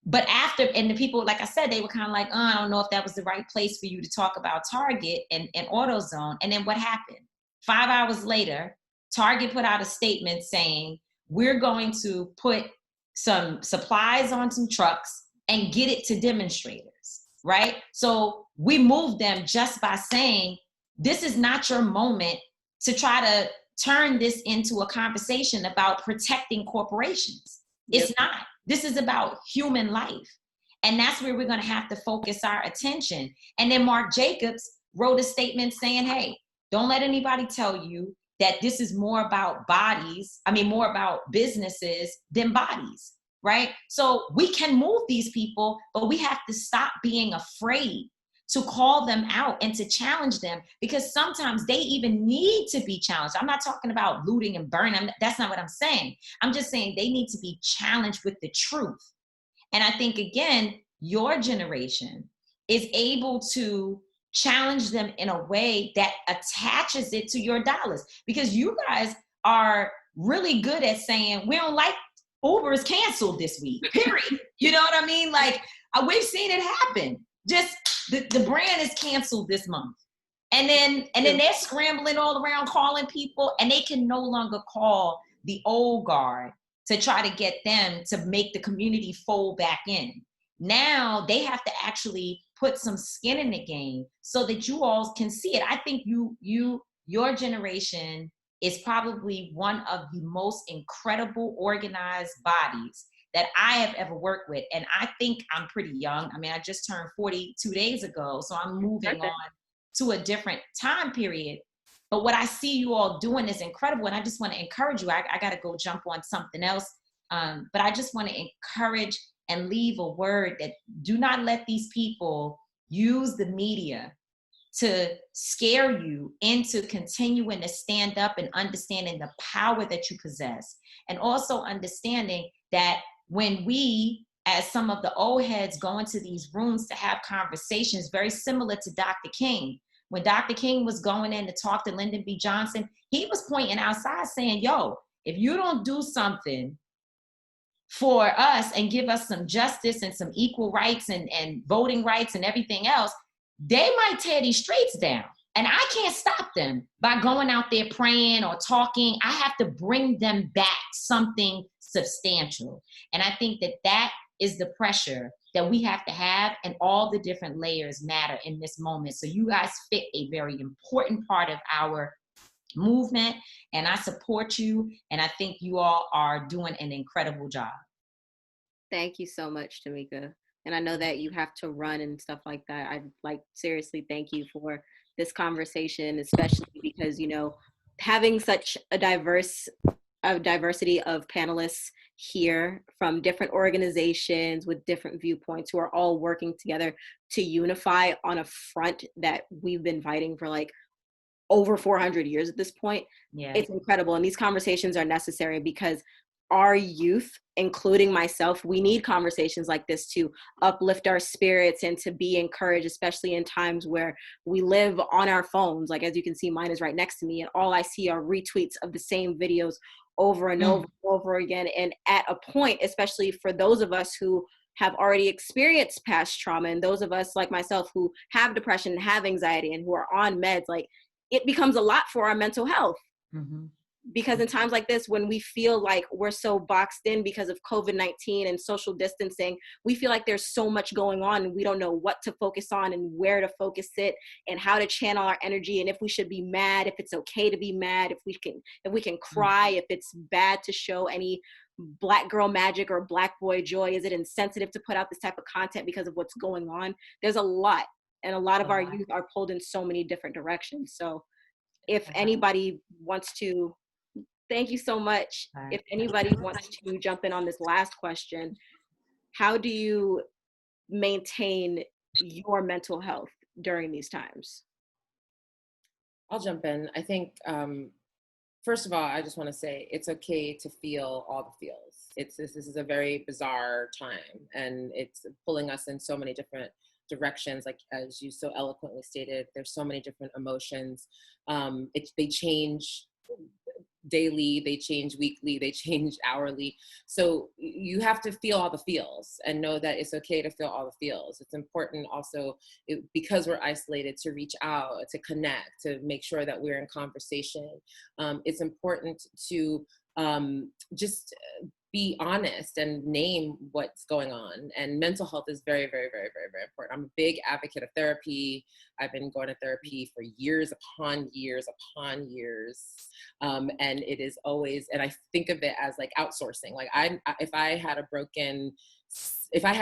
but after, and the people, like I said, they were kind of like, oh, I don't know if that was the right place for you to talk about Target and AutoZone. And then what happened? 5 hours later, Target put out a statement saying, we're going to put some supplies on some trucks and get it to demonstrators, right? So we moved them just by saying, this is not your moment to try to turn this into a conversation about protecting corporations. Yep. It's not. This is about human life. And that's where we're going to have to focus our attention. And then Marc Jacobs wrote a statement saying, hey, don't let anybody tell you that this is more about more about businesses than bodies, right? So we can move these people, but we have to stop being afraid to call them out and to challenge them, because sometimes they even need to be challenged. I'm not talking about looting and burning. That's not what I'm saying. I'm just saying they need to be challenged with the truth. And I think, again, your generation is able to challenge them in a way that attaches it to your dollars, because you guys are really good at saying, we don't like Uber is canceled this week, period. You know what I mean? Like, we've seen it happen. Just the brand is canceled this month. And then they're scrambling all around calling people, and they can no longer call the old guard to try to get them to make the community fold back in. Now they have to actually put some skin in the game so that you all can see it. I think your generation is probably one of the most incredible organized bodies that I have ever worked with. And I think I'm pretty young. I mean, I just turned 40 2 days ago, so I'm moving on to a different time period. But what I see you all doing is incredible. And I just want to encourage you. I got to go jump on something else. But I just want to encourage and leave a word that do not let these people use the media to scare you into continuing to stand up and understanding the power that you possess. And also understanding that when we, as some of the old heads, go into these rooms to have conversations very similar to Dr. King. When Dr. King was going in to talk to Lyndon B. Johnson, he was pointing outside saying, yo, if you don't do something for us and give us some justice and some equal rights and voting rights and everything else, they might tear these streets down. And I can't stop them by going out there praying or talking. I have to bring them back something substantial. And I think that is the pressure that we have to have, and all the different layers matter in this moment. So you guys fit a very important part of our movement, and I support you, and I think you all are doing an incredible job. Thank you so much, Tamika. And I know that you have to run and stuff like that. I'd seriously thank you for this conversation, especially because, having such a diversity of panelists here from different organizations with different viewpoints who are all working together to unify on a front that we've been fighting for over 400 years at this point. Yeah. It's incredible. And these conversations are necessary because our youth, including myself, we need conversations like this to uplift our spirits and to be encouraged, especially in times where we live on our phones. Like, as you can see, mine is right next to me, and all I see are retweets of the same videos over and over again. And at a point, especially for those of us who have already experienced past trauma, and those of us like myself who have depression, have anxiety, and who are on meds, it becomes a lot for our mental health. Mm-hmm. Because in times like this, when we feel like we're so boxed in because of COVID-19 and social distancing, we feel like there's so much going on and we don't know what to focus on and where to focus it and how to channel our energy, and if we should be mad, if it's okay to be mad, if we can cry, if it's bad to show any Black girl magic or Black boy joy. Is it insensitive to put out this type of content because of what's going on? There's a lot, and a lot of our youth are pulled in so many different directions. So if anybody wants to thank you so much. If anybody wants to jump in on this last question, how do you maintain your mental health during these times? I'll jump in. I think, first of all, I just want to say it's okay to feel all the feels. This is a very bizarre time, and it's pulling us in so many different directions. Like, as you so eloquently stated, there's so many different emotions. They change daily, they change weekly, they change hourly. So you have to feel all the feels and know that it's okay to feel all the feels. It's important also, because we're isolated, to reach out, to connect, to make sure that we're in conversation. It's important to just be honest and name what's going on. And mental health is very, very, very, very, very important. I'm a big advocate of therapy. I've been going to therapy for years upon years upon years. And it is always, and I think of it as like outsourcing. Like if I had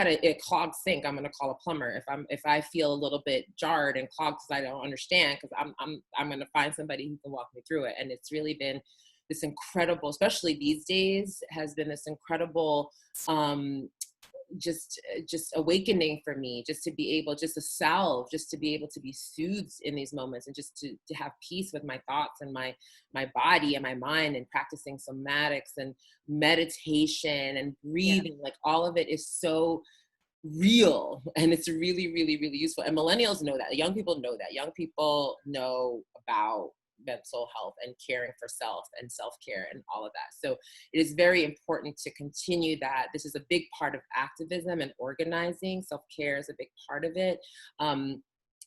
a clogged sink, I'm going to call a plumber. If I feel a little bit jarred and clogged because I don't understand, because I'm going to find somebody who can walk me through it. And it's really been this incredible, especially these days, has been this incredible just awakening for me, just to be able, just to salve, just to be able to be soothed in these moments, and just to have peace with my thoughts and my body and my mind, and practicing somatics and meditation and breathing. Like, all of it is so real, and it's really, really, really useful. And millennials know that. Young people know that. Young people know about mental health and caring for self and self-care and all of that. So it is very important to continue that. This is a big part of activism and organizing. Self-care is a big part of it.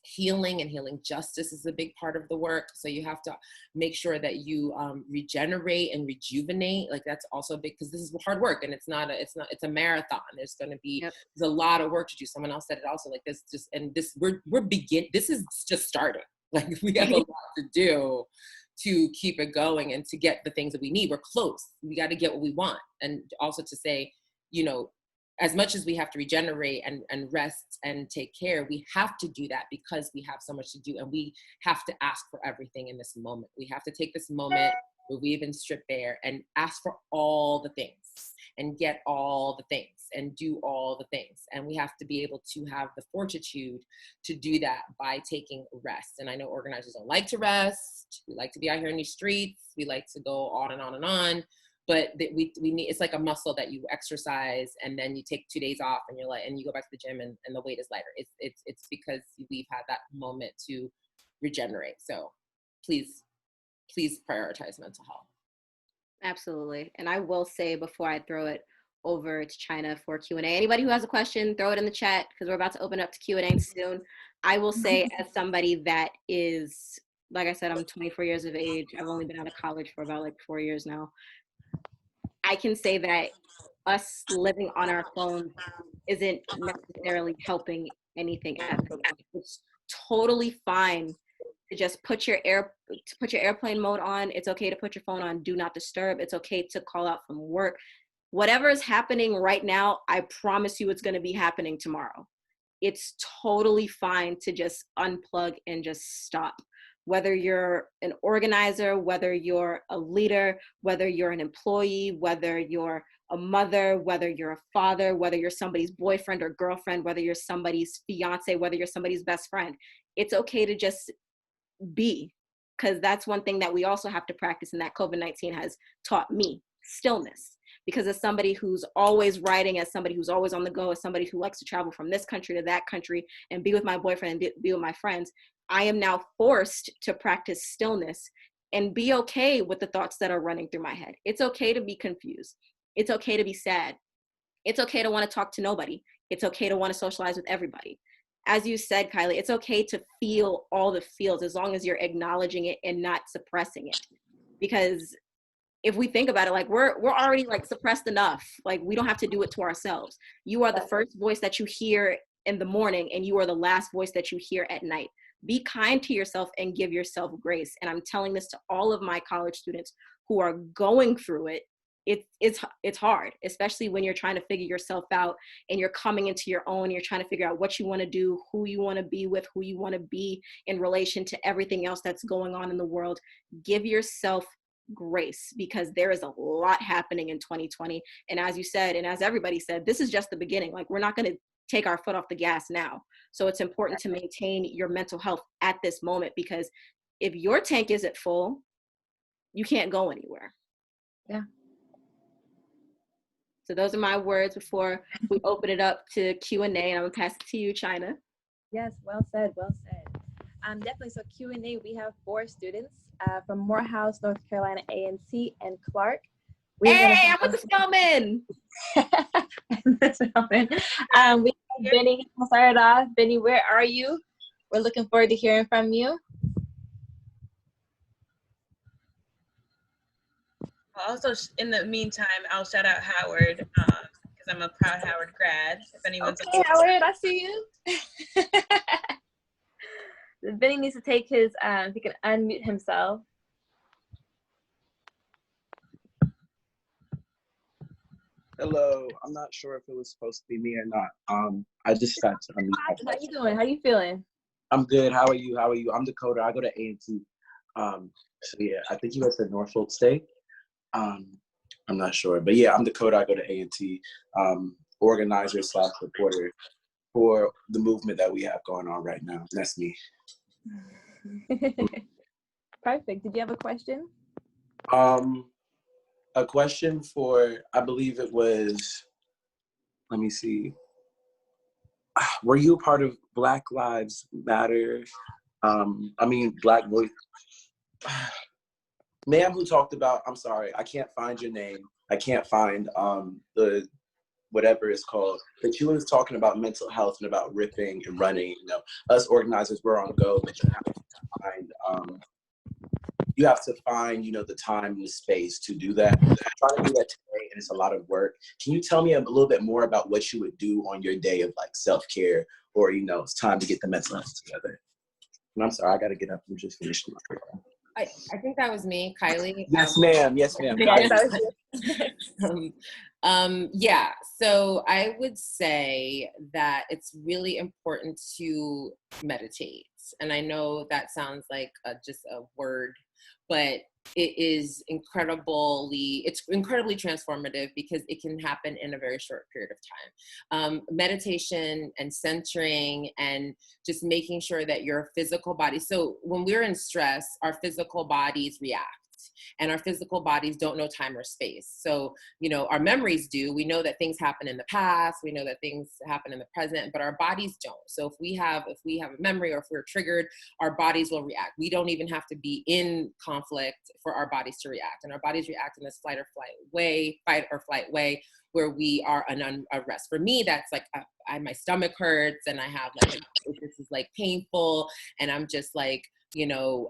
Healing and healing justice is a big part of the work. So you have to make sure that you regenerate and rejuvenate. Like, that's also big, because this is hard work, and it's a marathon. There's going to be, there's a lot of work to do. Someone else said it also, like this this is just starting. Like, we have a lot to do to keep it going and to get the things that we need. We're close. We got to get what we want. And also to say, as much as we have to regenerate and rest and take care, we have to do that because we have so much to do, and we have to ask for everything in this moment. We have to take this moment where we've been stripped bare and ask for all the things and get all the things and do all the things. And we have to be able to have the fortitude to do that by taking rest. And I know organizers don't like to rest. We like to be out here in these streets. We like to go on and on and on. But we need, it's like a muscle that you exercise, and then you take 2 days off, and you're like, and you go back to the gym, and the weight is lighter. It's because we've had that moment to regenerate. So please prioritize mental health. Absolutely. And I will say, before I throw it over to China for Q&A, anybody who has a question, throw it in the chat, because we're about to open up to Q&A soon. I will say, as somebody that is, like I said, I'm 24 years of age. I've only been out of college for about 4 years now. I can say that us living on our phones isn't necessarily helping anything at the moment. It's totally fine to just put your airplane mode on. It's okay to put your phone on do not disturb. It's okay to call out from work. Whatever is happening right now, I promise you it's going to be happening tomorrow. It's totally fine to just unplug and just stop. Whether you're an organizer, whether you're a leader, whether you're an employee, whether you're a mother, whether you're a father, whether you're somebody's boyfriend or girlfriend, whether you're somebody's fiance, whether you're somebody's best friend, it's okay to just be, because that's one thing that we also have to practice, and that COVID-19 has taught me: stillness. Because as somebody who's always writing, as somebody who's always on the go, as somebody who likes to travel from this country to that country and be with my boyfriend and be with my friends, I am now forced to practice stillness and be okay with the thoughts that are running through my head. It's okay to be confused. It's okay to be sad. It's okay to want to talk to nobody. It's okay to want to socialize with everybody. As you said, Kailee, it's okay to feel all the feels, as long as you're acknowledging it and not suppressing it. Because if we think about it, we're already suppressed enough. We don't have to do it to ourselves. You are the first voice that you hear in the morning, and you are the last voice that you hear at night. Be kind to yourself and give yourself grace. And I'm telling this to all of my college students who are going through it. It's hard, especially when you're trying to figure yourself out and you're coming into your own. You're trying to figure out what you want to do, who you want to be with, who you want to be in relation to everything else that's going on in the world. Give yourself grace, because there is a lot happening in 2020. And as you said, and as everybody said, this is just the beginning. Like, we're not going to take our foot off the gas now. So it's important to maintain your mental health at this moment, because if your tank isn't full, you can't go anywhere. Yeah. So those are my words before we open it up to Q&A, and I'm gonna pass it to you, China. Yes, well said, well said. Definitely, so Q&A, we have 4 students from Morehouse, North Carolina A&T, and Clark. Hey, I'm with the Spelman! We have Benny, we'll start it off. Benny, where are you? We're looking forward to hearing from you. Also, in the meantime, I'll shout out Howard, because I'm a proud Howard grad. If anyone's okay, Howard, I see you. Benny needs to take his, he can unmute himself. Hello, I'm not sure if it was supposed to be me or not. I just got to unmute. How you doing? How you feeling? I'm good. How are you? How are you? I'm Dakota. I go to A&T. So yeah, I think you guys said Norfolk State. I'm not sure, but yeah, I'm Dakota. I go to A&T. Organizer / reporter for the movement that we have going on right now. That's me. Perfect. Did you have a question? A question for, I believe it was, let me see. Were you a part of Black Lives Matter? Black Voice. Ma'am who talked about, I'm sorry, I can't find your name. I can't find the, whatever it's called. But you was talking about mental health and about ripping and running. You know, us organizers, we're on go, but you have to find, you know, the time and the space to do that. I'm trying to do that today, and it's a lot of work. Can you tell me a little bit more about what you would do on your day of like self-care, or, you know, it's time to get the mental health together? And I'm sorry, I got to get up and just finish my program. I think that was me, Kailee. Yes, ma'am. Yes, ma'am. Yeah, so I would say that it's really important to meditate. And I know that sounds like just a word, but it's incredibly transformative, because it can happen in a very short period of time. Meditation and centering and just making sure that your physical body, so when we're in stress, our physical bodies react. And our physical bodies don't know time or space. So, you know, our memories do. We know that things happen in the past. We know that things happen in the present, but our bodies don't. So if we have a memory, or if we're triggered, our bodies will react. We don't even have to be in conflict for our bodies to react. And our bodies react in this fight or flight way, where we are an unrest. For me, that's like my stomach hurts, and I have like, this is like painful, and I'm just like, you know,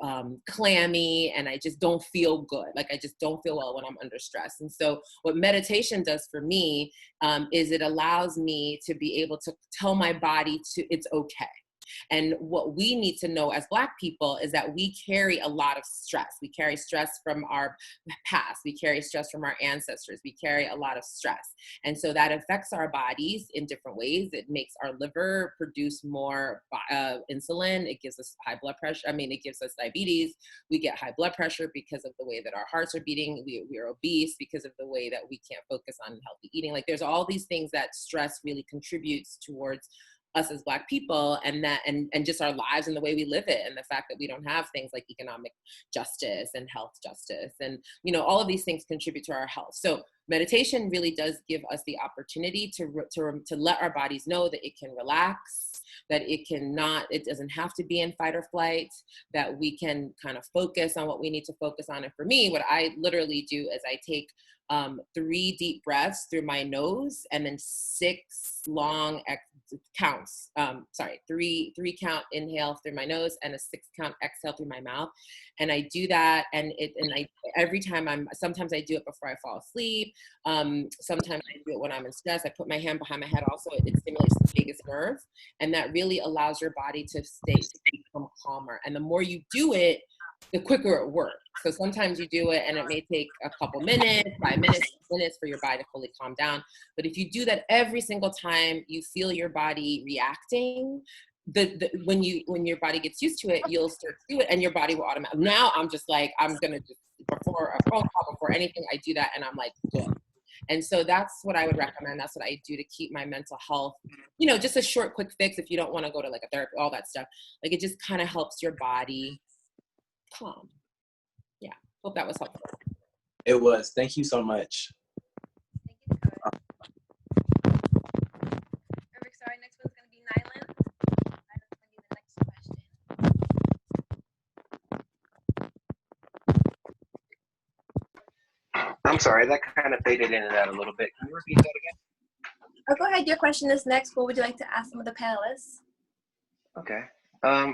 clammy, and I just don't feel good. Like, I just don't feel well when I'm under stress. And so what meditation does for me is it allows me to be able to tell my body it's okay. And what we need to know as Black people is that we carry a lot of stress. We carry stress from our past. We carry stress from our ancestors. We carry a lot of stress. And so that affects our bodies in different ways. It makes our liver produce more insulin. It gives us high blood pressure. It gives us diabetes. We get high blood pressure because of the way that our hearts are beating. We are obese because of the way that we can't focus on healthy eating. Like, there's all these things that stress really contributes towards us as Black people, and just our lives and the way we live it, and the fact that we don't have things like economic justice and health justice, and, you know, all of these things contribute to our health. So meditation really does give us the opportunity to let our bodies know that it can relax, that it doesn't have to be in fight or flight, that we can kind of focus on what we need to focus on. And for me, what I literally do is I take 3 deep breaths through my nose, and then 6 long counts. 3 count inhale through my nose, and a 6 count exhale through my mouth. And I do that, and every time sometimes I do it before I fall asleep. Sometimes I do it when I'm in stress. I put my hand behind my head. Also, it stimulates the vagus nerve, and that really allows your body to become calmer. And the more you do it, the quicker it works. So sometimes you do it and it may take a couple minutes, 5 minutes, 6 minutes for your body to fully calm down. But if you do that every single time you feel your body reacting, when your body gets used to it, you'll start to do it, and your body will automatically. Now I'm just like, I'm gonna just, before a phone call, before anything, I do that, and I'm like good. And so that's what I would recommend. That's what I do to keep my mental health. You know, just a short, quick fix if you don't want to go to like a therapy, all that stuff. Like, it just kind of helps your body calm. Yeah, hope that was helpful. It was. Thank you so much. Thank you, Dakota. Perfect. So our next one's going to be Nyland. Nyland's going to be the next question. I'm sorry, that kind of faded in and out a little bit. Can you repeat that again? Oh, go ahead. Your question is next. What would you like to ask some of the panelists? Okay.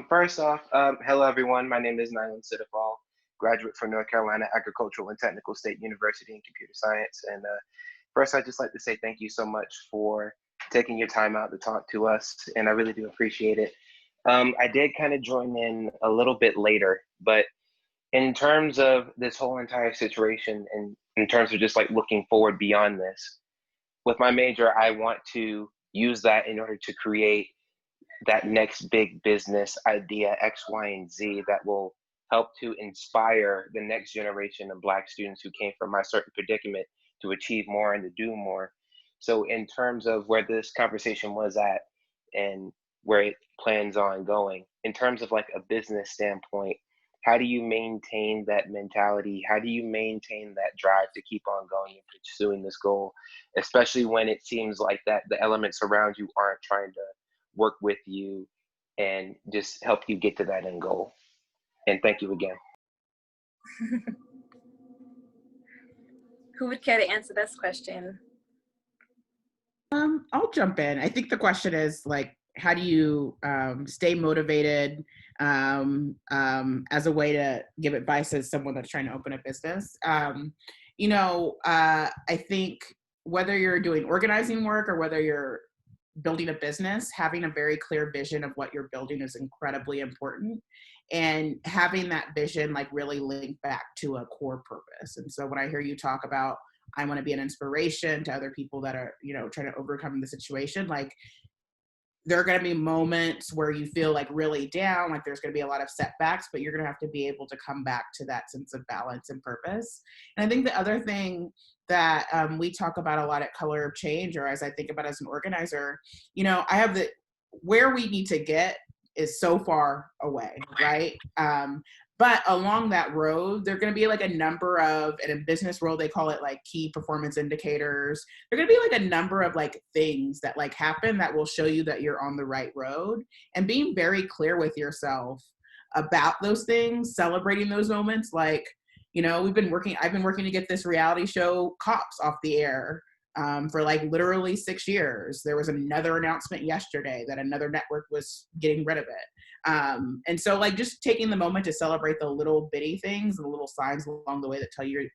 First off, hello everyone. My name is Nyland Sidafal, graduate from North Carolina Agricultural and Technical State University in Computer Science. And first, I'd just like to say thank you so much for taking your time out to talk to us, and I really do appreciate it. I did kind of join in a little bit later, but in terms of this whole entire situation, and in terms of just like looking forward beyond this, with my major, I want to use that in order to create that next big business idea, X, Y, and Z, that will help to inspire the next generation of Black students who came from my certain predicament to achieve more and to do more. So in terms of where this conversation was at and where it plans on going, in terms of like a business standpoint, how do you maintain that mentality? How do you maintain that drive to keep on going and pursuing this goal, especially when it seems like that the elements around you aren't trying to work with you and just help you get to that end goal? And thank you again. Who would care to answer this question? I'll jump in. I think the question is like, how do you stay motivated as a way to give advice as someone that's trying to open a business? I think whether you're doing organizing work or whether you're building a business, having a very clear vision of what you're building is incredibly important, and having that vision like really link back to a core purpose. And so when I hear you talk about, I want to be an inspiration to other people that are, trying to overcome the situation, like there are going to be moments where you feel like really down, like there's going to be a lot of setbacks, but you're going to have to be able to come back to that sense of balance and purpose. And I think the other thing that we talk about a lot at Color of Change, or as I think about as an organizer, I have where we need to get is so far away, right? But along that road, there are going to be like a number of, in a business world, they call it like key performance indicators. There are going to be like a number of like things that like happen that will show you that you're on the right road, and being very clear with yourself about those things, celebrating those moments. Like, I've been working to get this reality show Cops off the air for like literally 6 years. There was another announcement yesterday that another network was getting rid of it. And so like just taking the moment to celebrate the little bitty things and the little signs along the way that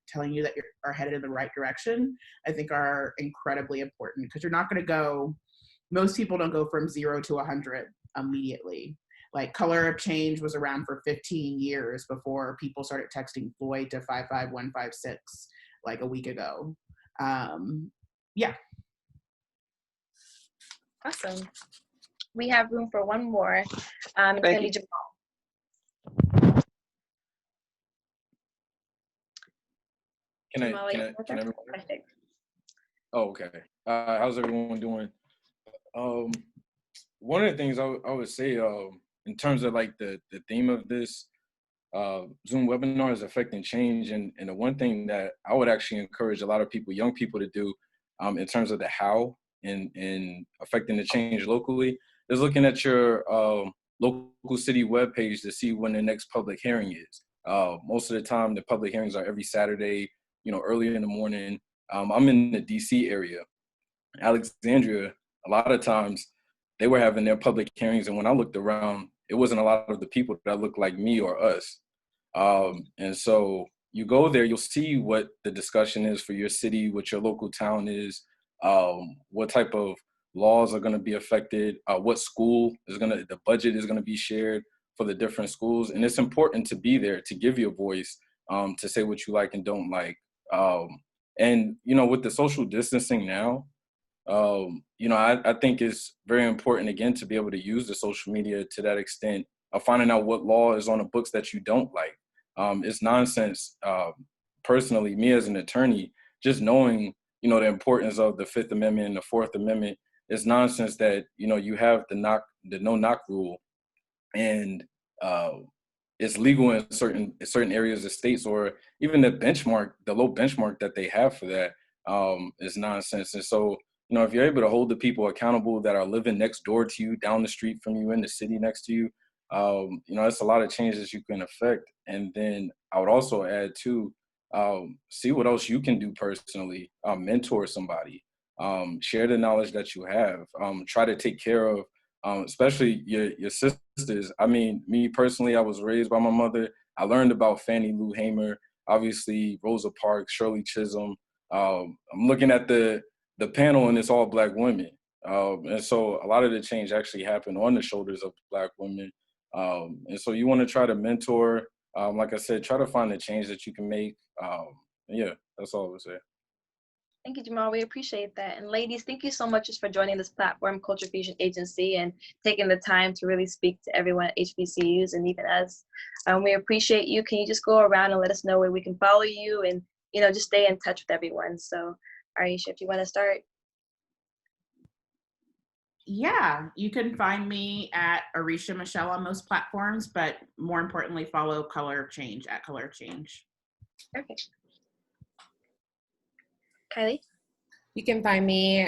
telling you that you are headed in the right direction, I think are incredibly important, because you're not going to go, most people don't go from 0 to 100 immediately. Like Color of Change was around for 15 years before people started texting Floyd to 55156 like a week ago. Yeah. Awesome. We have room for one more. It's going to be Jamal. Can everyone? Oh, okay. How's everyone doing? One of the things I would say, in terms of like the theme of this Zoom webinar is affecting change, and the one thing that I would actually encourage a lot of people, young people, to do in terms of the how in affecting the change locally is looking at your local city webpage to see when the next public hearing is. Most of the time, the public hearings are every Saturday, early in the morning. I'm in the DC area. Alexandria, a lot of times they were having their public hearings, and when I looked around, it wasn't a lot of the people that looked like me or us. And so you go there, you'll see what the discussion is for your city, what your local town is, what type of laws are going to be affected, what school the budget is going to be shared for the different schools. And it's important to be there, to give your voice, to say what you like and don't like. And, with the social distancing now, You know, I think it's very important, again, to be able to use the social media to that extent of finding out what law is on the books that you don't like. It's nonsense. Personally, me as an attorney, just knowing, you know, the importance of the Fifth Amendment and the Fourth Amendment, it's nonsense that, you know, you have the no knock rule, and it's legal in certain areas of states, or even the low benchmark that they have for that is nonsense. And so, you know, if you're able to hold the people accountable that are living next door to you, down the street from you, in the city next to you, you know, that's a lot of changes you can affect. And then I would also add too, see what else you can do personally, mentor somebody, share the knowledge that you have, try to take care of, especially your sisters. I mean, me personally, I was raised by my mother. I learned about Fannie Lou Hamer, obviously Rosa Parks, Shirley Chisholm. I'm looking at the panel, and it's all Black women. And so a lot of the change actually happened on the shoulders of Black women. And so you want to try to mentor, like I said, try to find the change that you can make. Yeah, that's all I would say. Thank you, Jamal. We appreciate that. And ladies, thank you so much just for joining this platform, Culture Fusion Agency, and taking the time to really speak to everyone at HBCUs and even us. We appreciate you. Can you just go around and let us know where we can follow you and, you know, just stay in touch with everyone? So, Arisha, if you want to start. Yeah, you can find me at Arisha Michelle on most platforms, but more importantly, follow Color of Change at Color of Change. Perfect. Kailee? You can find me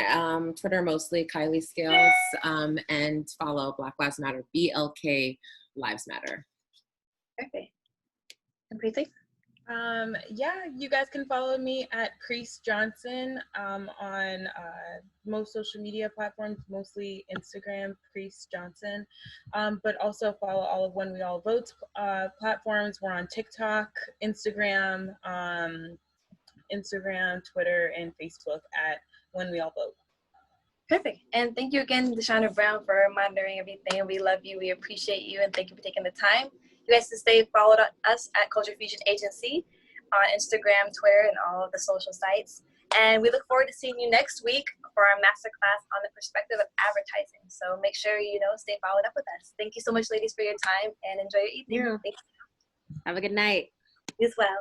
Twitter, mostly Kailee Scales, and follow Black Lives Matter, BLK Lives Matter. Perfect. And Priestley? Yeah, you guys can follow me at Priest Johnson on most social media platforms, mostly Instagram, Priest Johnson, but also follow all of When We All Vote platforms. We're on TikTok, Instagram, Twitter, and Facebook at When We All Vote. Perfect. And thank you again, Deshauna Brown, for monitoring everything. We love you. We appreciate you. And thank you for taking the time. You guys can stay followed us at Culture Fusion Agency on Instagram, Twitter, and all of the social sites. And we look forward to seeing you next week for our masterclass on the perspective of advertising. So make sure, you know, stay followed up with us. Thank you so much, ladies, for your time, and enjoy your evening. Yeah. Have a good night. You as well.